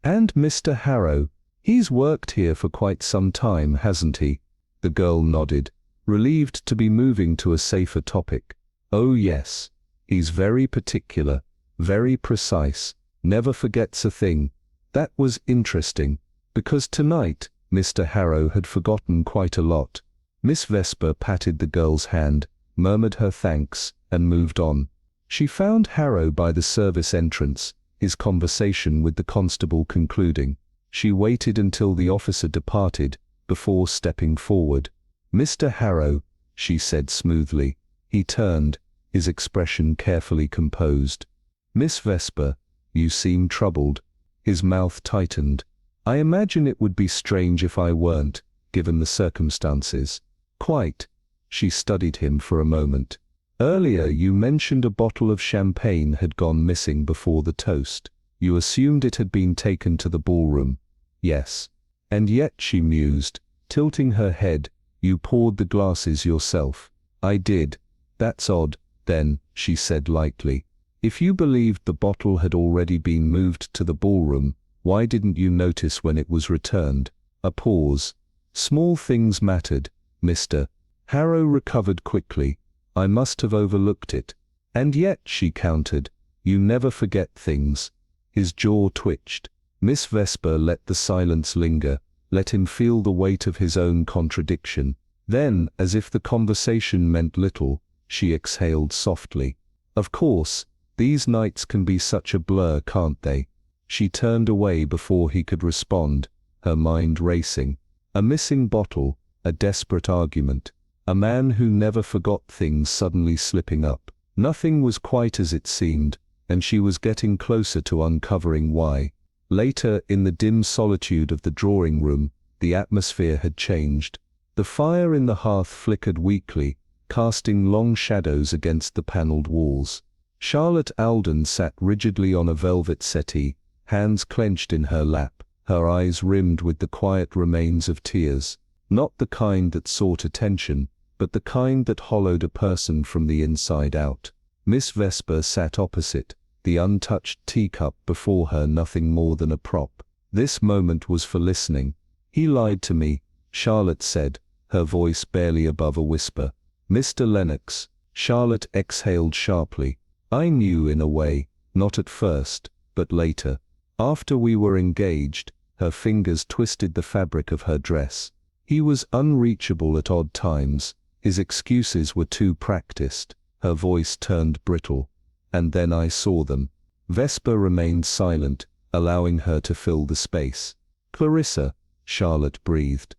Speaker 1: And Mr. Harrow, he's worked here for quite some time, hasn't he? The girl nodded, relieved to be moving to a safer topic. Oh yes, he's very particular, very precise, never forgets a thing. That was interesting, because tonight, Mr. Harrow had forgotten quite a lot. Miss Vesper patted the girl's hand, murmured her thanks, and moved on. She found Harrow by the service entrance, his conversation with the constable concluding. She waited until the officer departed, before stepping forward. Mr. Harrow, she said smoothly. He turned, his expression carefully composed. Miss Vesper, you seem troubled. His mouth tightened. I imagine it would be strange if I weren't, given the circumstances. Quite. She studied him for a moment. Earlier you mentioned a bottle of champagne had gone missing before the toast. You assumed it had been taken to the ballroom. Yes. And yet, she mused, tilting her head, you poured the glasses yourself. I did. That's odd, then, she said lightly. If you believed the bottle had already been moved to the ballroom, why didn't you notice when it was returned? A pause. Small things mattered, Mr. Harrow recovered quickly. I must have overlooked it. And yet, she countered, you never forget things. His jaw twitched. Miss Vesper let the silence linger, let him feel the weight of his own contradiction. Then, as if the conversation meant little, she exhaled softly. Of course, these nights can be such a blur, can't they? She turned away before he could respond, her mind racing. A missing bottle, a desperate argument, a man who never forgot things suddenly slipping up. Nothing was quite as it seemed, and she was getting closer to uncovering why. Later, in the dim solitude of the drawing room, the atmosphere had changed. The fire in the hearth flickered weakly, casting long shadows against the panelled walls. Charlotte Alden sat rigidly on a velvet settee, hands clenched in her lap, her eyes rimmed with the quiet remains of tears. Not the kind that sought attention, but the kind that hollowed a person from the inside out. Miss Vesper sat opposite, the untouched teacup before her nothing more than a prop. This moment was for listening. He lied to me, Charlotte said, her voice barely above a whisper. Mr. Lennox, Charlotte exhaled sharply. I knew in a way, not at first, but later. After we were engaged, her fingers twisted the fabric of her dress. He was unreachable at odd times, his excuses were too practiced, her voice turned brittle. And then I saw them. Vesper remained silent, allowing her to fill the space. Clarissa, Charlotte breathed.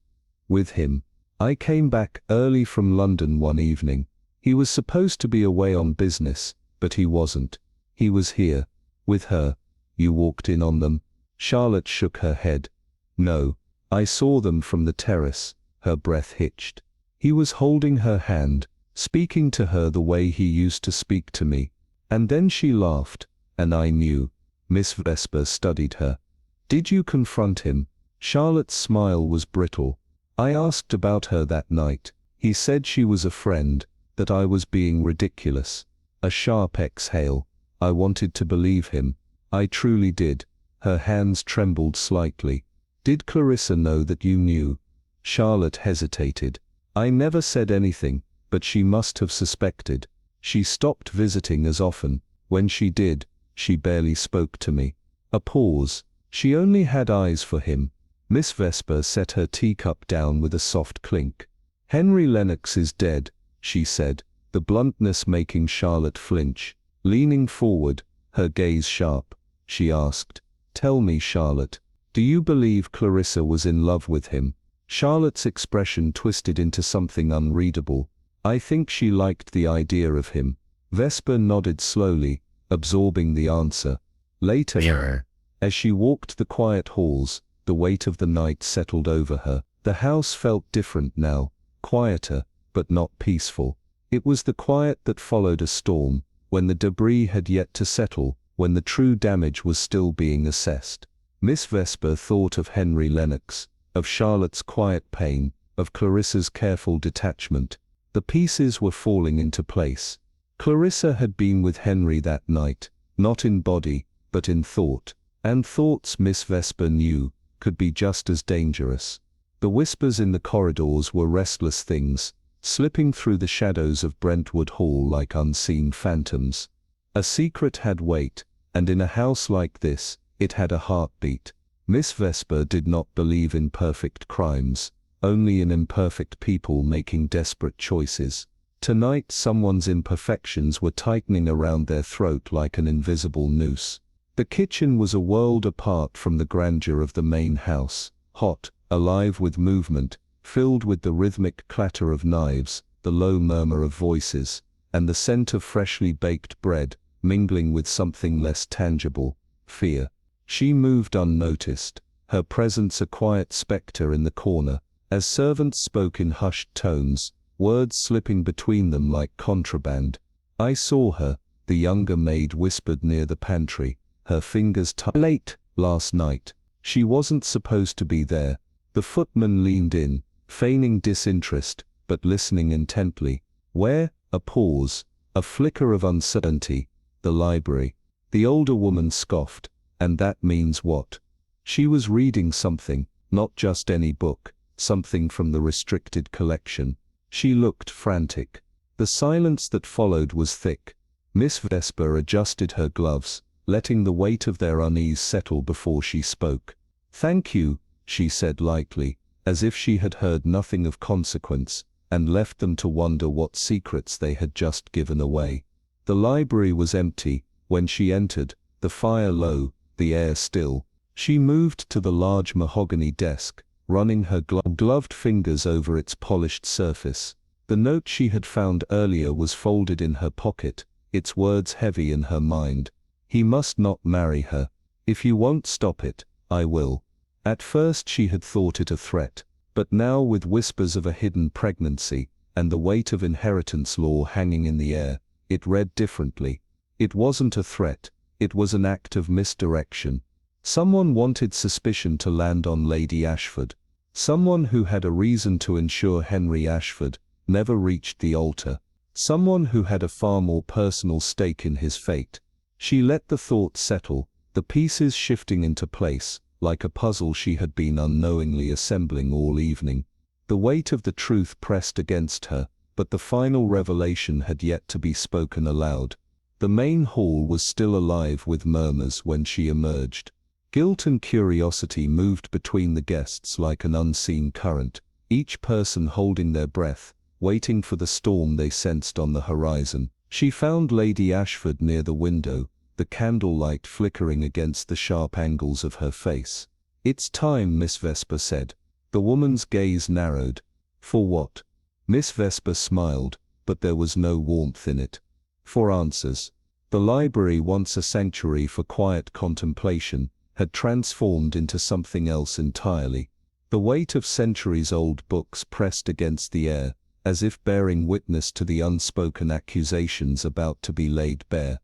Speaker 1: With him. I came back early from London one evening. He was supposed to be away on business, but he wasn't. He was here. With her. You walked in on them? Charlotte shook her head. No. I saw them from the terrace. Her breath hitched. He was holding her hand, speaking to her the way he used to speak to me. And then she laughed, and I knew. Miss Vesper studied her. Did you confront him? Charlotte's smile was brittle. I asked about her that night. He said she was a friend, that I was being ridiculous. A sharp exhale. I wanted to believe him. I truly did. Her hands trembled slightly. Did Clarissa know that you knew? Charlotte hesitated. I never said anything, but she must have suspected. She stopped visiting as often. When she did, she barely spoke to me. A pause. She only had eyes for him. Miss Vesper set her teacup down with a soft clink. Henry Lennox is dead, she said, the bluntness making Charlotte flinch. Leaning forward, her gaze sharp, she asked, "Tell me, Charlotte, do you believe Clarissa was in love with him?" Charlotte's expression twisted into something unreadable. "I think she liked the idea of him." Vesper nodded slowly, absorbing the answer. Later, as she walked the quiet halls, the weight of the night settled over her. The house felt different now, quieter, but not peaceful. It was the quiet that followed a storm, when the debris had yet to settle, when the true damage was still being assessed. Miss Vesper thought of Henry Lennox, of Charlotte's quiet pain, of Clarissa's careful detachment. The pieces were falling into place. Clarissa had been with Henry that night, not in body, but in thought. And thoughts, Miss Vesper knew, could be just as dangerous. The whispers in the corridors were restless things, slipping through the shadows of Brentwood Hall like unseen phantoms. A secret had weight, and in a house like this, it had a heartbeat. Miss Vesper did not believe in perfect crimes, only in imperfect people making desperate choices. Tonight someone's imperfections were tightening around their throat like an invisible noose. The kitchen was a world apart from the grandeur of the main house, hot, alive with movement, filled with the rhythmic clatter of knives, the low murmur of voices, and the scent of freshly baked bread, mingling with something less tangible, fear. She moved unnoticed, her presence a quiet spectre in the corner, as servants spoke in hushed tones, words slipping between them like contraband. "I saw her," the younger maid whispered near the pantry, her fingers late last night. She wasn't supposed to be there. The footman leaned in, feigning disinterest, but listening intently. "Where?" A pause, a flicker of uncertainty. "The library." The older woman scoffed. "And that means what?" She was reading something, not just any book, something from the restricted collection. She looked frantic. The silence that followed was thick. Miss Vesper adjusted her gloves, letting the weight of their unease settle before she spoke. "Thank you," she said lightly, as if she had heard nothing of consequence, and left them to wonder what secrets they had just given away. The library was empty when she entered, the fire low, the air still. She moved to the large mahogany desk, running her gloved fingers over its polished surface. The note she had found earlier was folded in her pocket, its words heavy in her mind. "He must not marry her. If you won't stop it, I will." At first she had thought it a threat, but now with whispers of a hidden pregnancy, and the weight of inheritance law hanging in the air, it read differently. It wasn't a threat, it was an act of misdirection. Someone wanted suspicion to land on Lady Ashford. Someone who had a reason to ensure Henry Ashford never reached the altar. Someone who had a far more personal stake in his fate. She let the thought settle, the pieces shifting into place, like a puzzle she had been unknowingly assembling all evening. The weight of the truth pressed against her, but the final revelation had yet to be spoken aloud. The main hall was still alive with murmurs when she emerged. Guilt and curiosity moved between the guests like an unseen current, each person holding their breath, waiting for the storm they sensed on the horizon. She found Lady Ashford near the window, the candlelight flickering against the sharp angles of her face. "It's time," Miss Vesper said. The woman's gaze narrowed. "For what?" Miss Vesper smiled, but there was no warmth in it. "For answers." The library, once a sanctuary for quiet contemplation, had transformed into something else entirely. The weight of centuries-old books pressed against the air, as if bearing witness to the unspoken accusations about to be laid bare.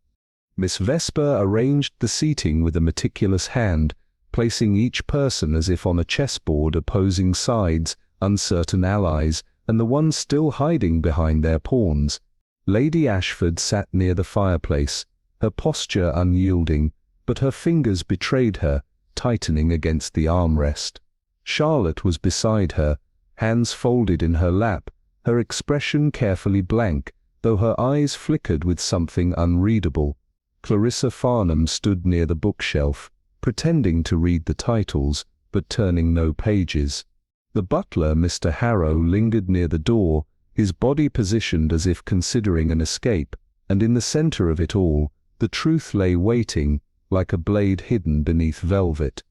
Speaker 1: Miss Vesper arranged the seating with a meticulous hand, placing each person as if on a chessboard, opposing sides, uncertain allies, and the ones still hiding behind their pawns. Lady Ashford sat near the fireplace, her posture unyielding, but her fingers betrayed her, tightening against the armrest. Charlotte was beside her, hands folded in her lap, her expression carefully blank, though her eyes flickered with something unreadable. Clarissa Farnham stood near the bookshelf, pretending to read the titles, but turning no pages. The butler, Mr. Harrow, lingered near the door, his body positioned as if considering an escape, and in the center of it all, the truth lay waiting, like a blade hidden beneath velvet.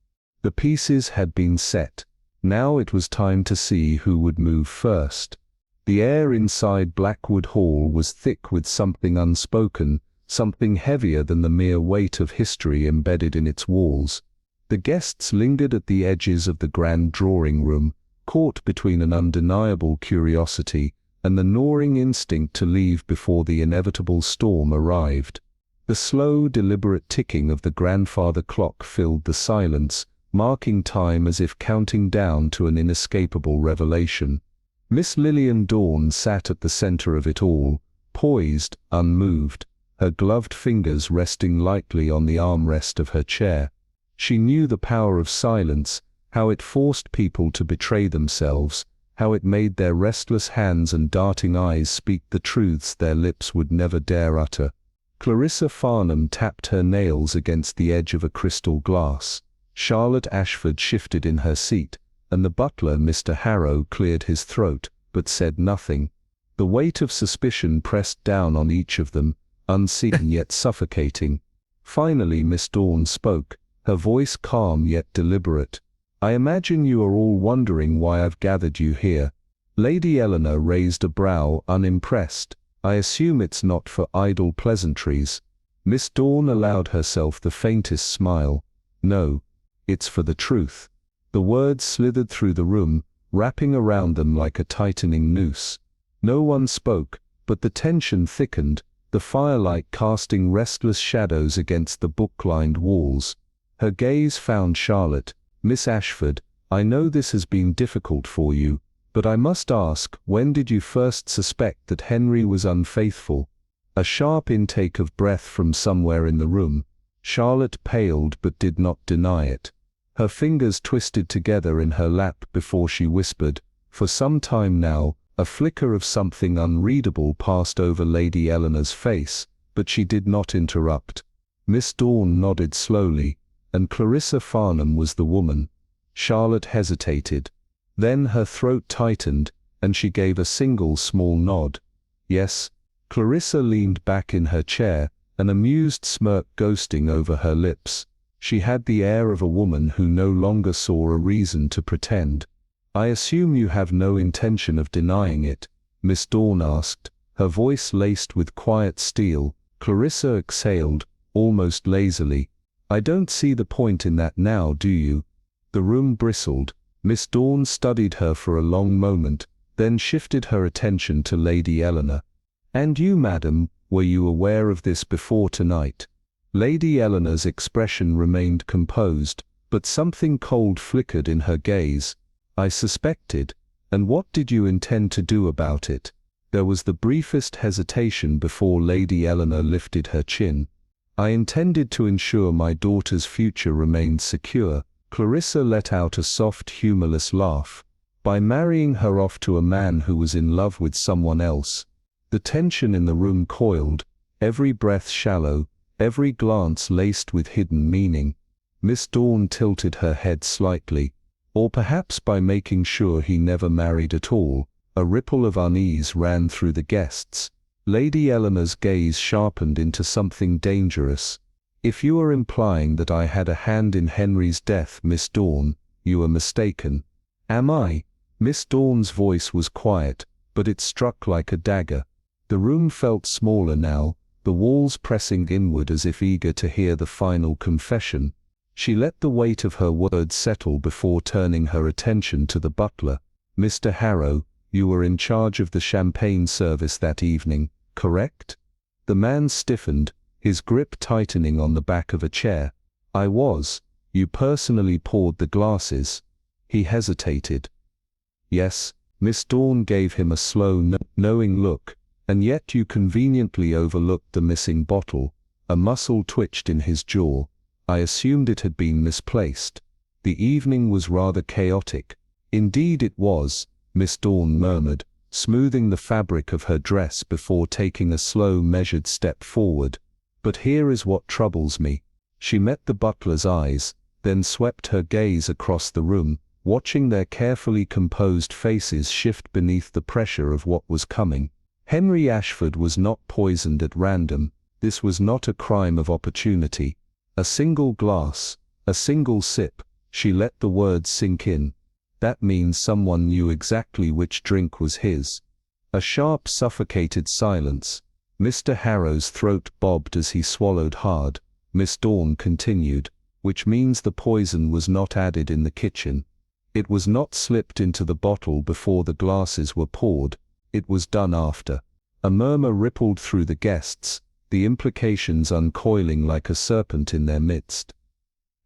Speaker 1: The pieces had been set. Now it was time to see who would move first. The air inside Blackwood Hall was thick with something unspoken, something heavier than the mere weight of history embedded in its walls. The guests lingered at the edges of the grand drawing-room, caught between an undeniable curiosity and the gnawing instinct to leave before the inevitable storm arrived. The slow, deliberate ticking of the grandfather clock filled the silence, marking time as if counting down to an inescapable revelation. Miss Lillian Dawn sat at the center of it all, poised, unmoved, her gloved fingers resting lightly on the armrest of her chair. She knew the power of silence, how it forced people to betray themselves, how it made their restless hands and darting eyes speak the truths their lips would never dare utter. Clarissa Farnham tapped her nails against the edge of a crystal glass. Charlotte Ashford shifted in her seat, and the butler, Mr. Harrow, cleared his throat, but said nothing. The weight of suspicion pressed down on each of them, unseen yet suffocating. Finally Miss Dawn spoke, her voice calm yet deliberate. "I imagine you are all wondering why I've gathered you here." Lady Eleanor raised a brow, unimpressed. "I assume it's not for idle pleasantries." Miss Dawn allowed herself the faintest smile. "No, it's for the truth." The words slithered through the room, wrapping around them like a tightening noose. No one spoke, but the tension thickened, the firelight casting restless shadows against the book-lined walls. Her gaze found Charlotte. "Miss Ashford, I know this has been difficult for you, but I must ask, when did you first suspect that Henry was unfaithful?" A sharp intake of breath from somewhere in the room. Charlotte paled but did not deny it. Her fingers twisted together in her lap before she whispered, "For some time now." A flicker of something unreadable passed over Lady Eleanor's face, but she did not interrupt. Miss Dawn nodded slowly, and Clarissa Farnham was the woman. Charlotte hesitated. Then her throat tightened, and she gave a single small nod. "Yes." Clarissa leaned back in her chair, an amused smirk ghosting over her lips. She had the air of a woman who no longer saw a reason to pretend. "I assume you have no intention of denying it?" Miss Dawn asked, her voice laced with quiet steel. Clarissa exhaled, almost lazily. "I don't see the point in that now, do you?" The room bristled. Miss Dawn studied her for a long moment, then shifted her attention to Lady Eleanor. "And you, madam, were you aware of this before tonight?" Lady Eleanor's expression remained composed, but something cold flickered in her gaze. "I suspected. And what did you intend to do about it?" There was the briefest hesitation before Lady Eleanor lifted her chin. "I intended to ensure my daughter's future remained secure." Clarissa let out a soft, humorless laugh. "By marrying her off to a man who was in love with someone else." The tension in the room coiled, every breath shallow, every glance laced with hidden meaning. Miss Dawn tilted her head slightly. "Or perhaps by making sure he never married at all." A ripple of unease ran through the guests. Lady Eleanor's gaze sharpened into something dangerous. "If you are implying that I had a hand in Henry's death, Miss Dawn, you are mistaken." "Am I?" Miss Dawn's voice was quiet, but it struck like a dagger. The room felt smaller now, the walls pressing inward as if eager to hear the final confession. She let the weight of her words settle before turning her attention to the butler. "Mr. Harrow, you were in charge of the champagne service that evening, correct?" The man stiffened, his grip tightening on the back of a chair. "I was." "You personally poured the glasses?" He hesitated. "Yes." Miss Dawn gave him a slow, knowing look. "And yet you conveniently overlooked the missing bottle." A muscle twitched in his jaw. "I assumed it had been misplaced." "The evening was rather chaotic." "Indeed it was," Miss Dawn murmured, smoothing the fabric of her dress before taking a slow, measured step forward. "But here is what troubles me." She met the butler's eyes, then swept her gaze across the room, watching their carefully composed faces shift beneath the pressure of what was coming. Henry Ashford was not poisoned at random. This was not a crime of opportunity. A single glass, a single sip. She let the words sink in. That means someone knew exactly which drink was his. A sharp, suffocated silence. Mr. Harrow's throat bobbed as he swallowed hard. Miss Dawn continued, "Which means the poison was not added in the kitchen. It was not slipped into the bottle before the glasses were poured. It was done after." A murmur rippled through the guests, the implications uncoiling like a serpent in their midst.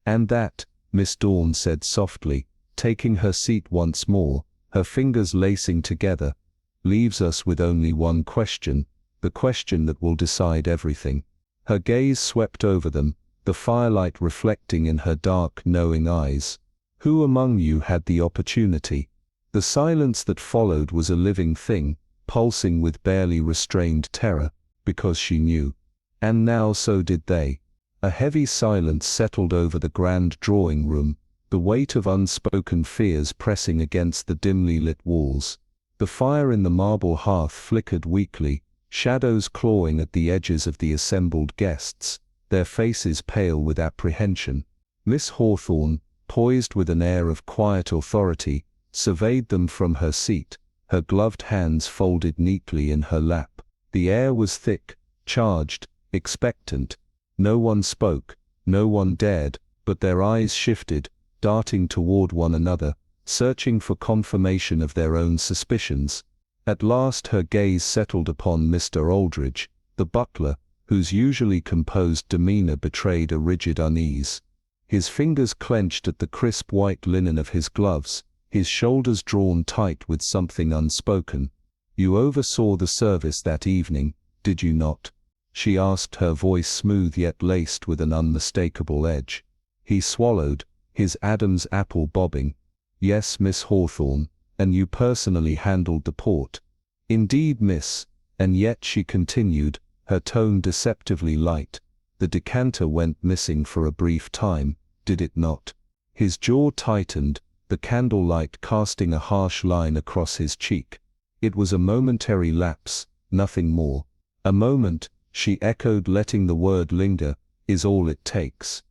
Speaker 1: "And that," Miss Dawn said softly, taking her seat once more, her fingers lacing together, "leaves us with only one question, the question that will decide everything." Her gaze swept over them, the firelight reflecting in her dark, knowing eyes. "Who among you had the opportunity?" The silence that followed was a living thing, pulsing with barely restrained terror, because she knew. And now so did they. A heavy silence settled over the grand drawing room, the weight of unspoken fears pressing against the dimly lit walls. The fire in the marble hearth flickered weakly, shadows clawing at the edges of the assembled guests, their faces pale with apprehension. Miss Hawthorne, poised with an air of quiet authority, surveyed them from her seat, her gloved hands folded neatly in her lap. The air was thick, charged, expectant. No one spoke, no one dared, but their eyes shifted, darting toward one another, searching for confirmation of their own suspicions. At last her gaze settled upon Mr. Aldridge, the butler, whose usually composed demeanor betrayed a rigid unease. His fingers clenched at the crisp white linen of his gloves, his shoulders drawn tight with something unspoken. "You oversaw the service that evening, did you not?" she asked, her voice smooth yet laced with an unmistakable edge. He swallowed, his Adam's apple bobbing. "Yes, Miss Hawthorne, and you personally handled the port." "Indeed, miss." And yet she continued, her tone deceptively light. "The decanter went missing for a brief time, did it not?" His jaw tightened, the candlelight casting a harsh line across his cheek. "It was a momentary lapse, nothing more." "A moment," she echoed, letting the word linger, "is all it takes."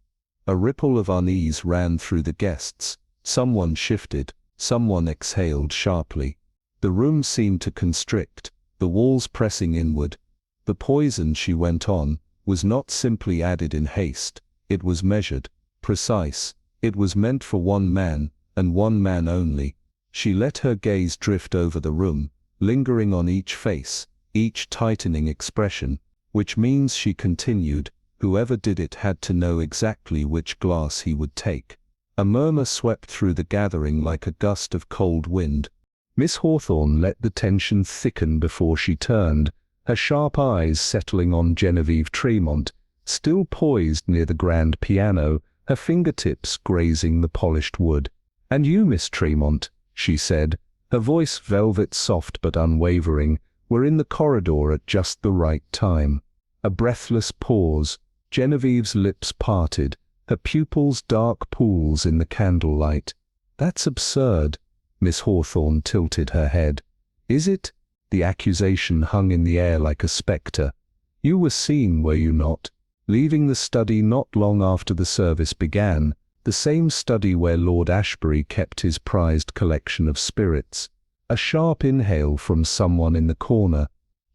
Speaker 1: A ripple of unease ran through the guests. Someone shifted, someone exhaled sharply. The room seemed to constrict, the walls pressing inward. "The poison," she went on, "was not simply added in haste. It was measured, precise. It was meant for one man, and one man only." She let her gaze drift over the room, lingering on each face, each tightening expression. "Which means," she continued, "whoever did it had to know exactly which glass he would take." A murmur swept through the gathering like a gust of cold wind. Miss Hawthorne let the tension thicken before she turned, her sharp eyes settling on Genevieve Tremont, still poised near the grand piano, her fingertips grazing the polished wood. "And you, Miss Tremont," she said, her voice velvet soft but unwavering, were in the corridor at just the right time. A breathless pause. Genevieve's lips parted, her pupils dark pools in the candlelight. "That's absurd." Miss Hawthorne tilted her head. "Is it?" The accusation hung in the air like a spectre. "You were seen, were you not, leaving the study not long after the service began, the same study where Lord Ashbury kept his prized collection of spirits?" A sharp inhale from someone in the corner.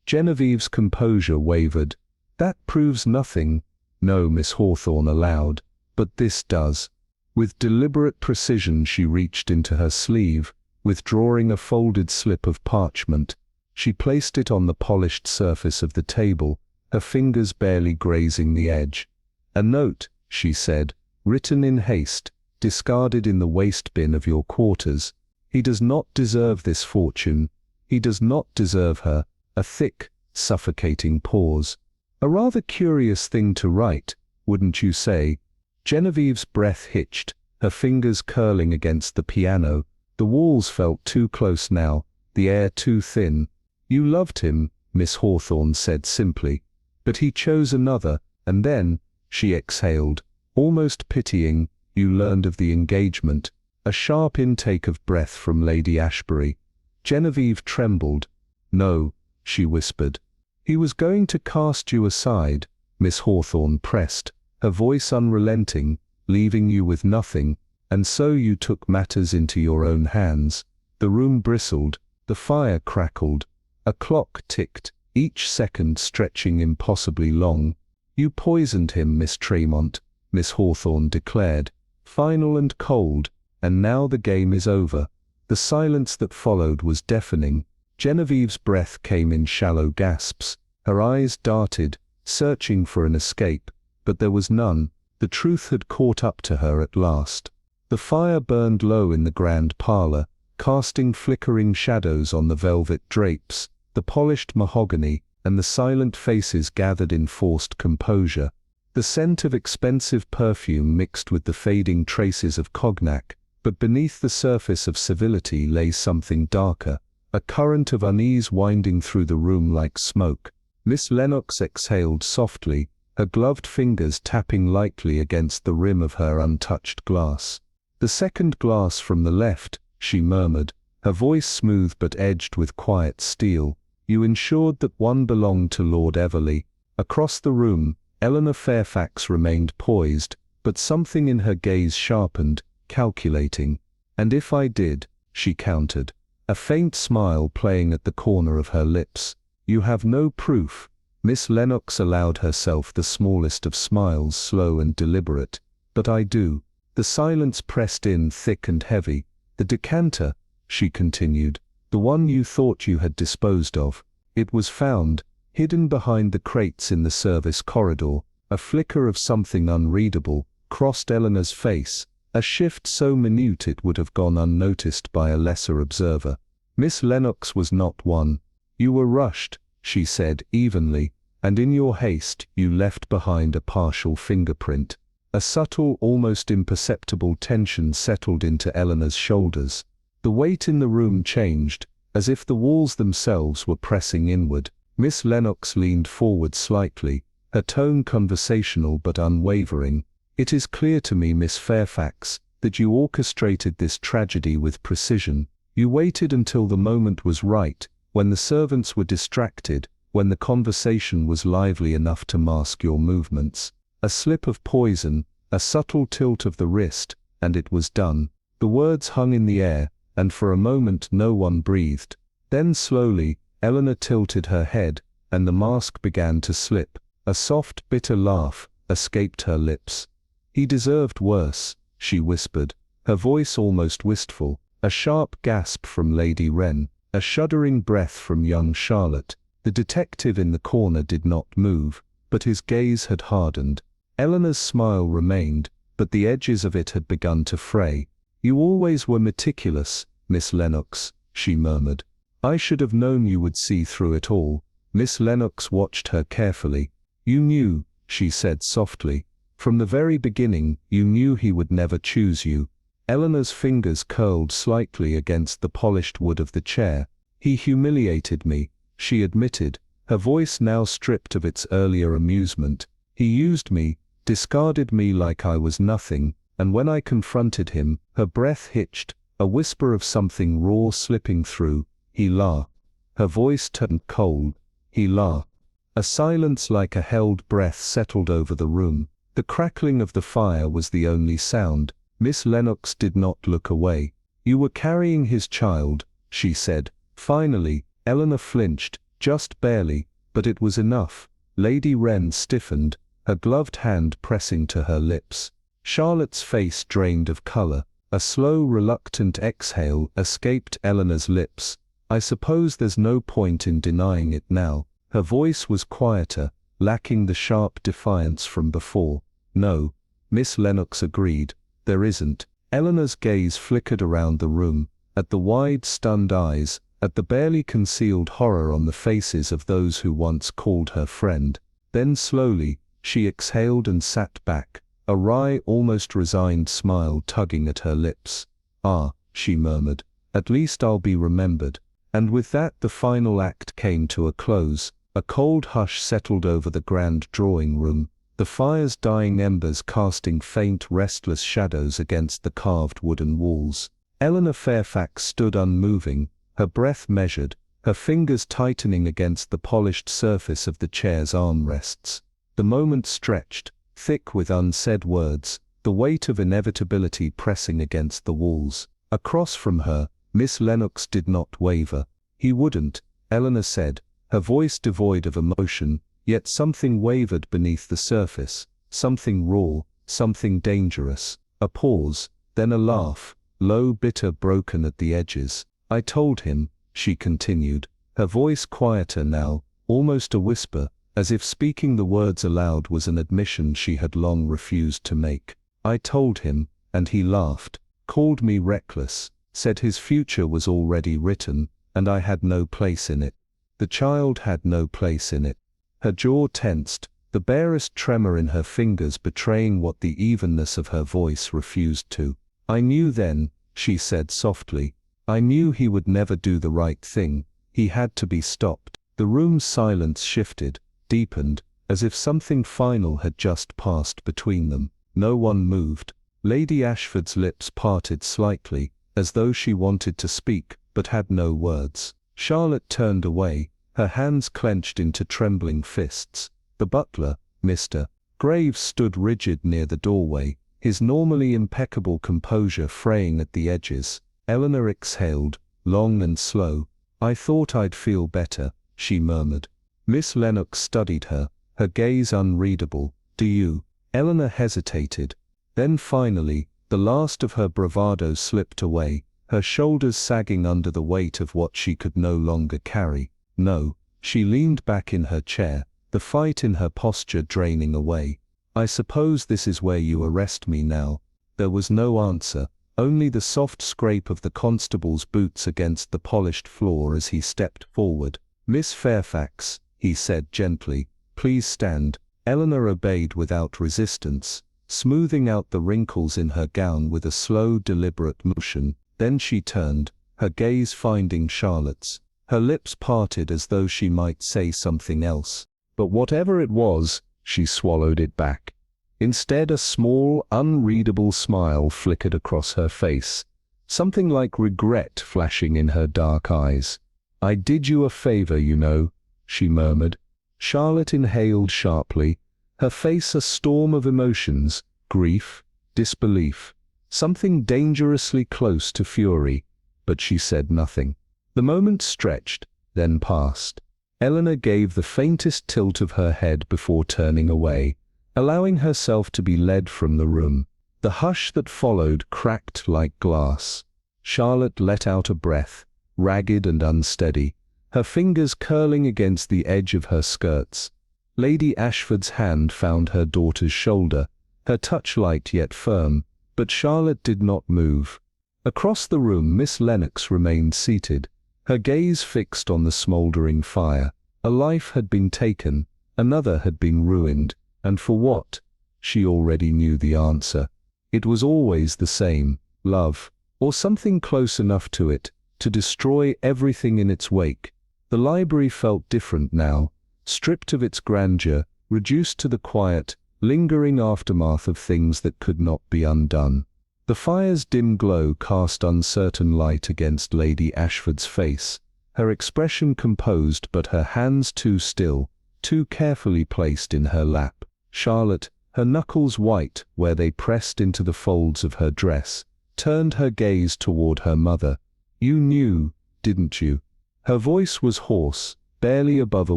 Speaker 1: Genevieve's composure wavered. "That proves nothing." "No," Miss Hawthorne allowed, "but this does." With deliberate precision she reached into her sleeve, withdrawing a folded slip of parchment. She placed it on the polished surface of the table, her fingers barely grazing the edge. "A note," she said, "written in haste, discarded in the waste bin of your quarters. He does not deserve this fortune. He does not deserve her." A thick, suffocating pause. "A rather curious thing to write, wouldn't you say?" Genevieve's breath hitched, her fingers curling against the piano. The walls felt too close now, the air too thin. You loved him, Miss Hawthorne said simply. But he chose another, and then, she exhaled, almost pitying, you learned of the engagement. A sharp intake of breath from Lady Ashbury. Genevieve trembled. No, she whispered. He was going to cast you aside, Miss Hawthorne pressed, her voice unrelenting, leaving you with nothing, and so you took matters into your own hands. The room bristled, the fire crackled, a clock ticked, each second stretching impossibly long. You poisoned him, Miss Tremont, Miss Hawthorne declared, final and cold, and now the game is over. The silence that followed was deafening. Genevieve's breath came in shallow gasps. Her eyes darted, searching for an escape, but there was none. The truth had caught up to her at last. The fire burned low in the grand parlor, casting flickering shadows on the velvet drapes, the polished mahogany, and the silent faces gathered in forced composure. The scent of expensive perfume mixed with the fading traces of cognac, but beneath the surface of civility lay something darker, a current of unease winding through the room like smoke. Miss Lennox exhaled softly, her gloved fingers tapping lightly against the rim of her untouched glass. The second glass from the left, she murmured, her voice smooth but edged with quiet steel. You ensured that one belonged to Lord Everley. Across the room, Eleanor Fairfax remained poised, but something in her gaze sharpened, calculating. And if I did, she countered, a faint smile playing at the corner of her lips. You have no proof. Miss Lennox allowed herself the smallest of smiles, slow and deliberate. But I do. The silence pressed in thick and heavy. The decanter, she continued, the one you thought you had disposed of. It was found, hidden behind the crates in the service corridor. A flicker of something unreadable crossed Eleanor's face, a shift so minute it would have gone unnoticed by a lesser observer. Miss Lennox was not one. You were rushed, she said evenly, and in your haste you left behind a partial fingerprint. A subtle, almost imperceptible tension settled into Eleanor's shoulders. The weight in the room changed, as if the walls themselves were pressing inward. Miss Lennox leaned forward slightly, her tone conversational but unwavering. It is clear to me, Miss Fairfax, that you orchestrated this tragedy with precision. You waited until the moment was right, when the servants were distracted, when the conversation was lively enough to mask your movements. A slip of poison, a subtle tilt of the wrist, and it was done. The words hung in the air, and for a moment no one breathed. Then slowly, Eleanor tilted her head, and the mask began to slip. A soft, bitter laugh escaped her lips. He deserved worse, she whispered, her voice almost wistful. A sharp gasp from Lady Wren, a shuddering breath from young Charlotte. The detective in the corner did not move, but his gaze had hardened. Eleanor's smile remained, but the edges of it had begun to fray. You always were meticulous, Miss Lennox, she murmured. I should have known you would see through it all. Miss Lennox watched her carefully. You knew, she said softly. From the very beginning, you knew he would never choose you. Eleanor's fingers curled slightly against the polished wood of the chair. He humiliated me, she admitted, her voice now stripped of its earlier amusement. He used me, discarded me like I was nothing, and when I confronted him, her breath hitched, a whisper of something raw slipping through. He laughed. Her voice turned cold. He laughed. A silence like a held breath settled over the room. The crackling of the fire was the only sound. Miss Lennox did not look away. You were carrying his child, she said. Finally, Eleanor flinched, just barely, but it was enough. Lady Wren stiffened, her gloved hand pressing to her lips. Charlotte's face drained of color. A slow, reluctant exhale escaped Eleanor's lips. I suppose there's no point in denying it now. Her voice was quieter, lacking the sharp defiance from before. No, Miss Lennox agreed. There isn't. Eleanor's gaze flickered around the room, at the wide, stunned eyes, at the barely concealed horror on the faces of those who once called her friend. Then slowly, she exhaled and sat back, a wry, almost resigned smile tugging at her lips. Ah, she murmured, at least I'll be remembered. And with that the final act came to a close. A cold hush settled over the grand drawing room, the fire's dying embers casting faint, restless shadows against the carved wooden walls. Eleanor Fairfax stood unmoving, her breath measured, her fingers tightening against the polished surface of the chair's armrests. The moment stretched, thick with unsaid words, the weight of inevitability pressing against the walls. Across from her, Miss Lennox did not waver. He wouldn't, Eleanor said, her voice devoid of emotion, yet something wavered beneath the surface, something raw, something dangerous. A pause, then a laugh, low, bitter, broken at the edges. I told him, she continued, her voice quieter now, almost a whisper, as if speaking the words aloud was an admission she had long refused to make. I told him, and he laughed, called me reckless, said his future was already written, and I had no place in it. The child had no place in it. Her jaw tensed, the barest tremor in her fingers betraying what the evenness of her voice refused to. I knew then, she said softly, I knew he would never do the right thing. He had to be stopped. The room's silence shifted, deepened, as if something final had just passed between them. No one moved. Lady Ashford's lips parted slightly, as though she wanted to speak, but had no words. Charlotte turned away, her hands clenched into trembling fists. The butler, Mr. Graves, stood rigid near the doorway, his normally impeccable composure fraying at the edges. Eleanor exhaled, long and slow. I thought I'd feel better, she murmured. Miss Lennox studied her, her gaze unreadable. Do you? Eleanor hesitated. Then finally, the last of her bravado slipped away, her shoulders sagging under the weight of what she could no longer carry. No, she leaned back in her chair, the fight in her posture draining away. I suppose this is where you arrest me now. There was no answer, only the soft scrape of the constable's boots against the polished floor as he stepped forward. Miss Fairfax, he said gently, please stand. Eleanor obeyed without resistance, smoothing out the wrinkles in her gown with a slow, deliberate motion. Then she turned, her gaze finding Charlotte's. Her lips parted as though she might say something else. But whatever it was, she swallowed it back. Instead, a small, unreadable smile flickered across her face, something like regret flashing in her dark eyes. I did you a favor, you know, she murmured. Charlotte inhaled sharply, her face a storm of emotions, grief, disbelief, something dangerously close to fury, but she said nothing. The moment stretched, then passed. Eleanor gave the faintest tilt of her head before turning away, allowing herself to be led from the room. The hush that followed cracked like glass. Charlotte let out a breath, ragged and unsteady, her fingers curling against the edge of her skirts. Lady Ashford's hand found her daughter's shoulder, her touch light yet firm, but Charlotte did not move. Across the room Miss Lennox remained seated, her gaze fixed on the smouldering fire. A life had been taken, another had been ruined, and for what? She already knew the answer. It was always the same, love, or something close enough to it, to destroy everything in its wake. The library felt different now, stripped of its grandeur, reduced to the quiet, lingering aftermath of things that could not be undone. The fire's dim glow cast uncertain light against Lady Ashford's face, her expression composed but her hands too still, too carefully placed in her lap. Charlotte, her knuckles white where they pressed into the folds of her dress, turned her gaze toward her mother. You knew, didn't you? Her voice was hoarse, barely above a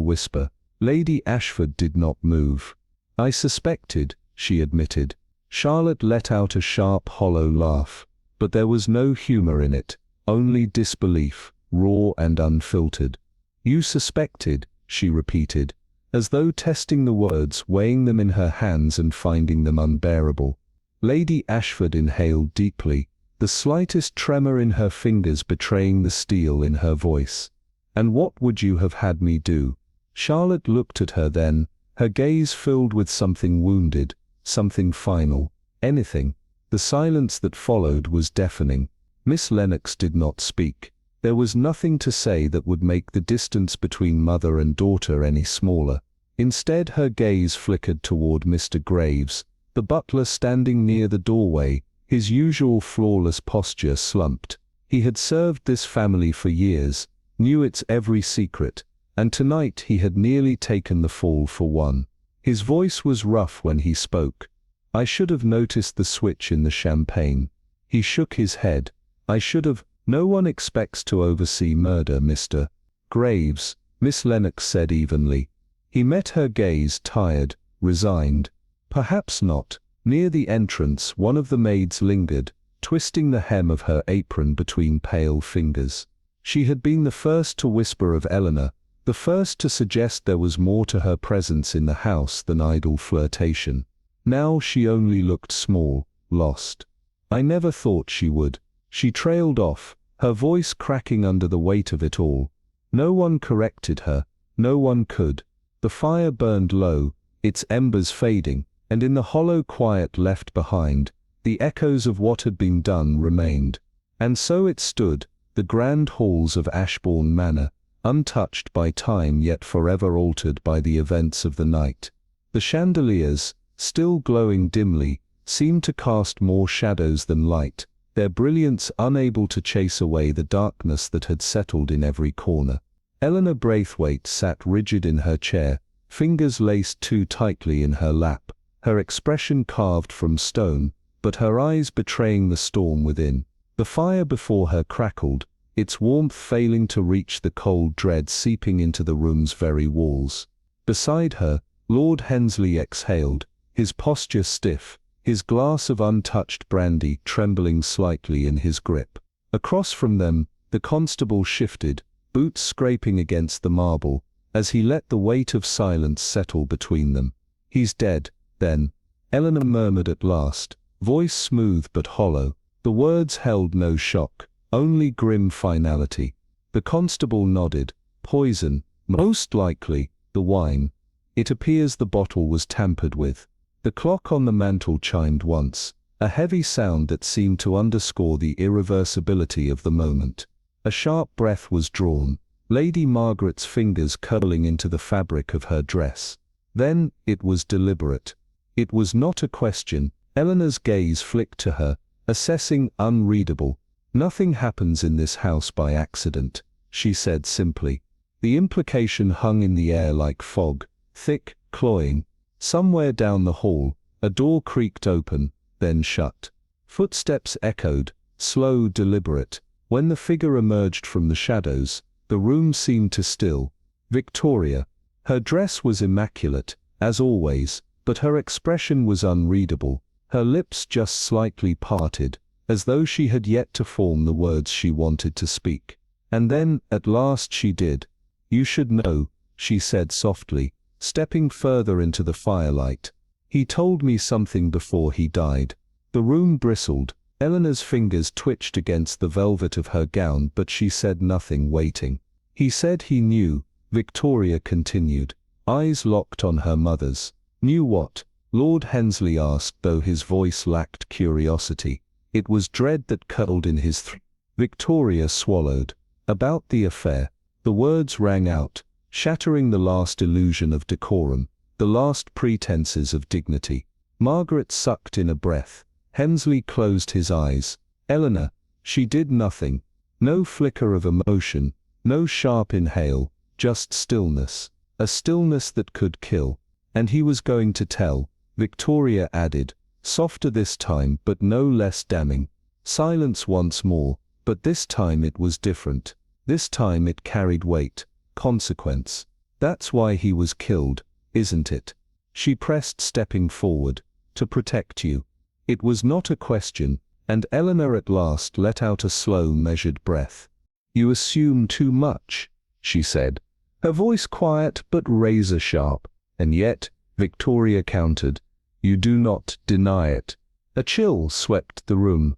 Speaker 1: whisper. Lady Ashford did not move. I suspected, she admitted. Charlotte let out a sharp, hollow laugh, but there was no humor in it, only disbelief, raw and unfiltered. You suspected, she repeated, as though testing the words, weighing them in her hands and finding them unbearable. Lady Ashford inhaled deeply, the slightest tremor in her fingers betraying the steel in her voice. And what would you have had me do? Charlotte looked at her then, her gaze filled with something wounded, something final. Anything. The silence that followed was deafening. Miss Lennox did not speak. There was nothing to say that would make the distance between mother and daughter any smaller. Instead, her gaze flickered toward Mr. Graves, the butler standing near the doorway, his usual flawless posture slumped. He had served this family for years, knew its every secret, and tonight he had nearly taken the fall for one. His voice was rough when he spoke. "I should have noticed the switch in the champagne." He shook his head. "I should have—" "No one expects to oversee murder, Mr. Graves," Miss Lennox said evenly. He met her gaze, tired, resigned. "Perhaps not." Near the entrance, one of the maids lingered, twisting the hem of her apron between pale fingers. She had been the first to whisper of Eleanor, the first to suggest there was more to her presence in the house than idle flirtation. Now she only looked small, lost. "I never thought she would." She trailed off, her voice cracking under the weight of it all. No one corrected her, no one could. The fire burned low, its embers fading, and in the hollow quiet left behind, the echoes of what had been done remained. And so it stood, the grand halls of Ashbourne Manor, untouched by time yet forever altered by the events of the night. The chandeliers, still glowing dimly, seemed to cast more shadows than light, their brilliance unable to chase away the darkness that had settled in every corner. Eleanor Braithwaite sat rigid in her chair, fingers laced too tightly in her lap, her expression carved from stone, but her eyes betraying the storm within. The fire before her crackled, its warmth failing to reach the cold dread seeping into the room's very walls. Beside her, Lord Hensley exhaled, his posture stiff, his glass of untouched brandy trembling slightly in his grip. Across from them, the constable shifted, boots scraping against the marble, as he let the weight of silence settle between them. "He's dead, then," Eleanor murmured at last, voice smooth but hollow. The words held no shock, only grim finality. The constable nodded. "Poison, most likely, the wine. It appears the bottle was tampered with." The clock on the mantel chimed once, a heavy sound that seemed to underscore the irreversibility of the moment. A sharp breath was drawn, Lady Margaret's fingers curling into the fabric of her dress. Then, it was deliberate. It was not a question. Eleanor's gaze flicked to her, assessing, unreadable. "Nothing happens in this house by accident," she said simply. The implication hung in the air like fog, thick, cloying. Somewhere down the hall, a door creaked open, then shut. Footsteps echoed, slow, deliberate. When the figure emerged from the shadows, the room seemed to still. Victoria. Her dress was immaculate, as always, but her expression was unreadable, her lips just slightly parted, as though she had yet to form the words she wanted to speak. And then, at last she did. "You should know," she said softly, stepping further into the firelight. "He told me something before he died." The room bristled. Eleanor's fingers twitched against the velvet of her gown, but she said nothing, waiting. "He said he knew," Victoria continued, eyes locked on her mother's. "Knew what?" Lord Hensley asked, though his voice lacked curiosity. It was dread that curled in his throat. Victoria swallowed. "About the affair." The words rang out, shattering the last illusion of decorum, the last pretenses of dignity. Margaret sucked in a breath. Hensley closed his eyes. "Eleanor." She did nothing. No flicker of emotion, no sharp inhale, just stillness. A stillness that could kill. "And he was going to tell," Victoria added, softer this time but no less damning. Silence once more, but this time it was different. This time it carried weight, consequence. "That's why he was killed, isn't it?" She pressed, stepping forward. "To protect you." It was not a question, and Eleanor at last let out a slow, measured breath. "You assume too much," she said, her voice quiet but razor-sharp. "And yet," Victoria countered, "you do not deny it." A chill swept the room.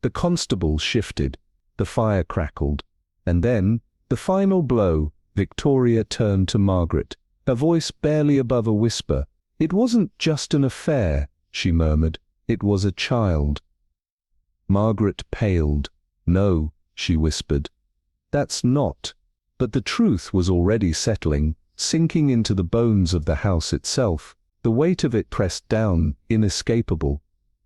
Speaker 1: The constable shifted. The fire crackled. And then, the final blow. Victoria turned to Margaret, her voice barely above a whisper. "It wasn't just an affair," she murmured. "It was a child." Margaret paled. "No," she whispered. That's not. But the truth was already settling, sinking into the bones of the house itself, the weight of it pressed down, inescapable.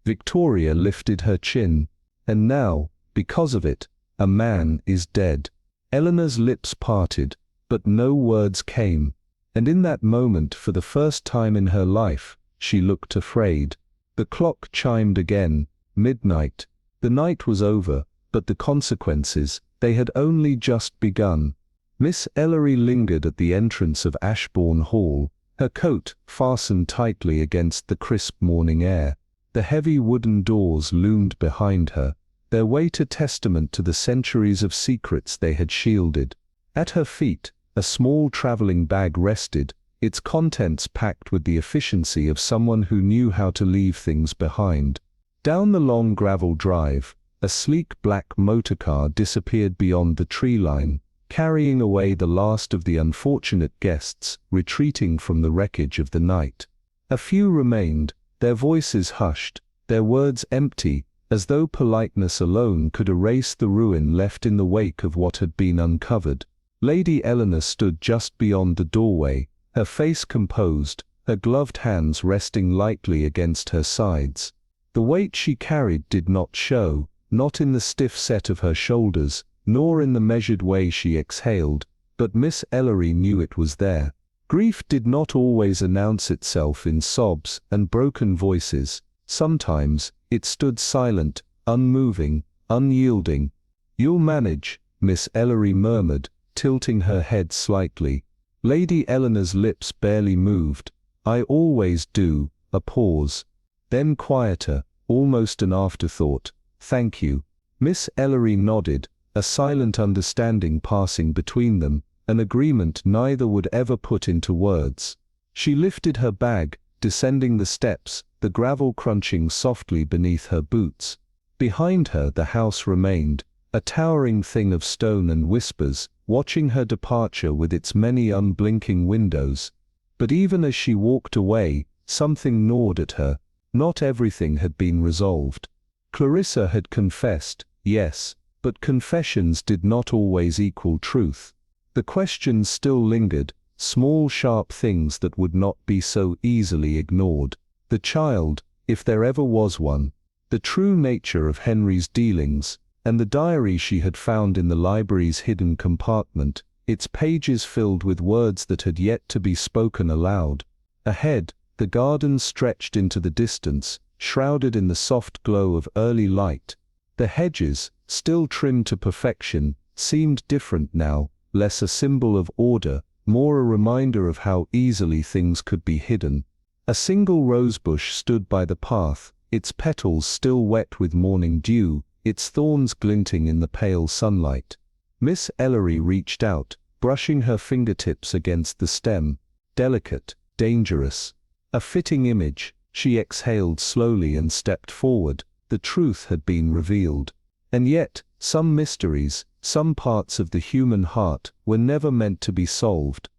Speaker 1: Victoria lifted her chin. And now, because of it, a man is dead. Eleanor's lips parted, but no words came. And in that moment, for the first time in her life, she looked afraid. The clock chimed again, midnight. The night was over, but the consequences, they had only just begun. Miss Ellery lingered at the entrance of Ashbourne Hall, her coat fastened tightly against the crisp morning air. The heavy wooden doors loomed behind her, their weight a testament to the centuries of secrets they had shielded. At her feet, a small traveling bag rested, its contents packed with the efficiency of someone who knew how to leave things behind. Down the long gravel drive, a sleek black motorcar disappeared beyond the tree line, carrying away the last of the unfortunate guests retreating from the wreckage of the night. A few remained, their voices hushed, their words empty, as though politeness alone could erase the ruin left in the wake of what had been uncovered. Lady Eleanor stood just beyond the doorway, her face composed, her gloved hands resting lightly against her sides. The weight she carried did not show, not in the stiff set of her shoulders, nor in the measured way she exhaled, but Miss Ellery knew it was there. Grief did not always announce itself in sobs and broken voices. Sometimes, it stood silent, unmoving, unyielding. "You'll manage," Miss Ellery murmured, tilting her head slightly. Lady Eleanor's lips barely moved. "I always do." A pause. Then quieter, almost an afterthought. "Thank you." Miss Ellery nodded, a silent understanding passing between them, an agreement neither would ever put into words. She lifted her bag, descending the steps, the gravel crunching softly beneath her boots. Behind her the house remained, a towering thing of stone and whispers, watching her departure with its many unblinking windows. But even as she walked away, something gnawed at her. Not everything had been resolved. Clarissa had confessed, yes, but confessions did not always equal truth. The questions still lingered, small sharp things that would not be so easily ignored. The child, if there ever was one, the true nature of Henry's dealings, and the diary she had found in the library's hidden compartment, its pages filled with words that had yet to be spoken aloud. Ahead, the garden stretched into the distance, shrouded in the soft glow of early light. The hedges, still trimmed to perfection, seemed different now, less a symbol of order, more a reminder of how easily things could be hidden. A single rosebush stood by the path, its petals still wet with morning dew, its thorns glinting in the pale sunlight. Miss Ellery reached out, brushing her fingertips against the stem. Delicate, dangerous. A fitting image. She exhaled slowly and stepped forward. The truth had been revealed. And yet, some mysteries, some parts of the human heart, were never meant to be solved.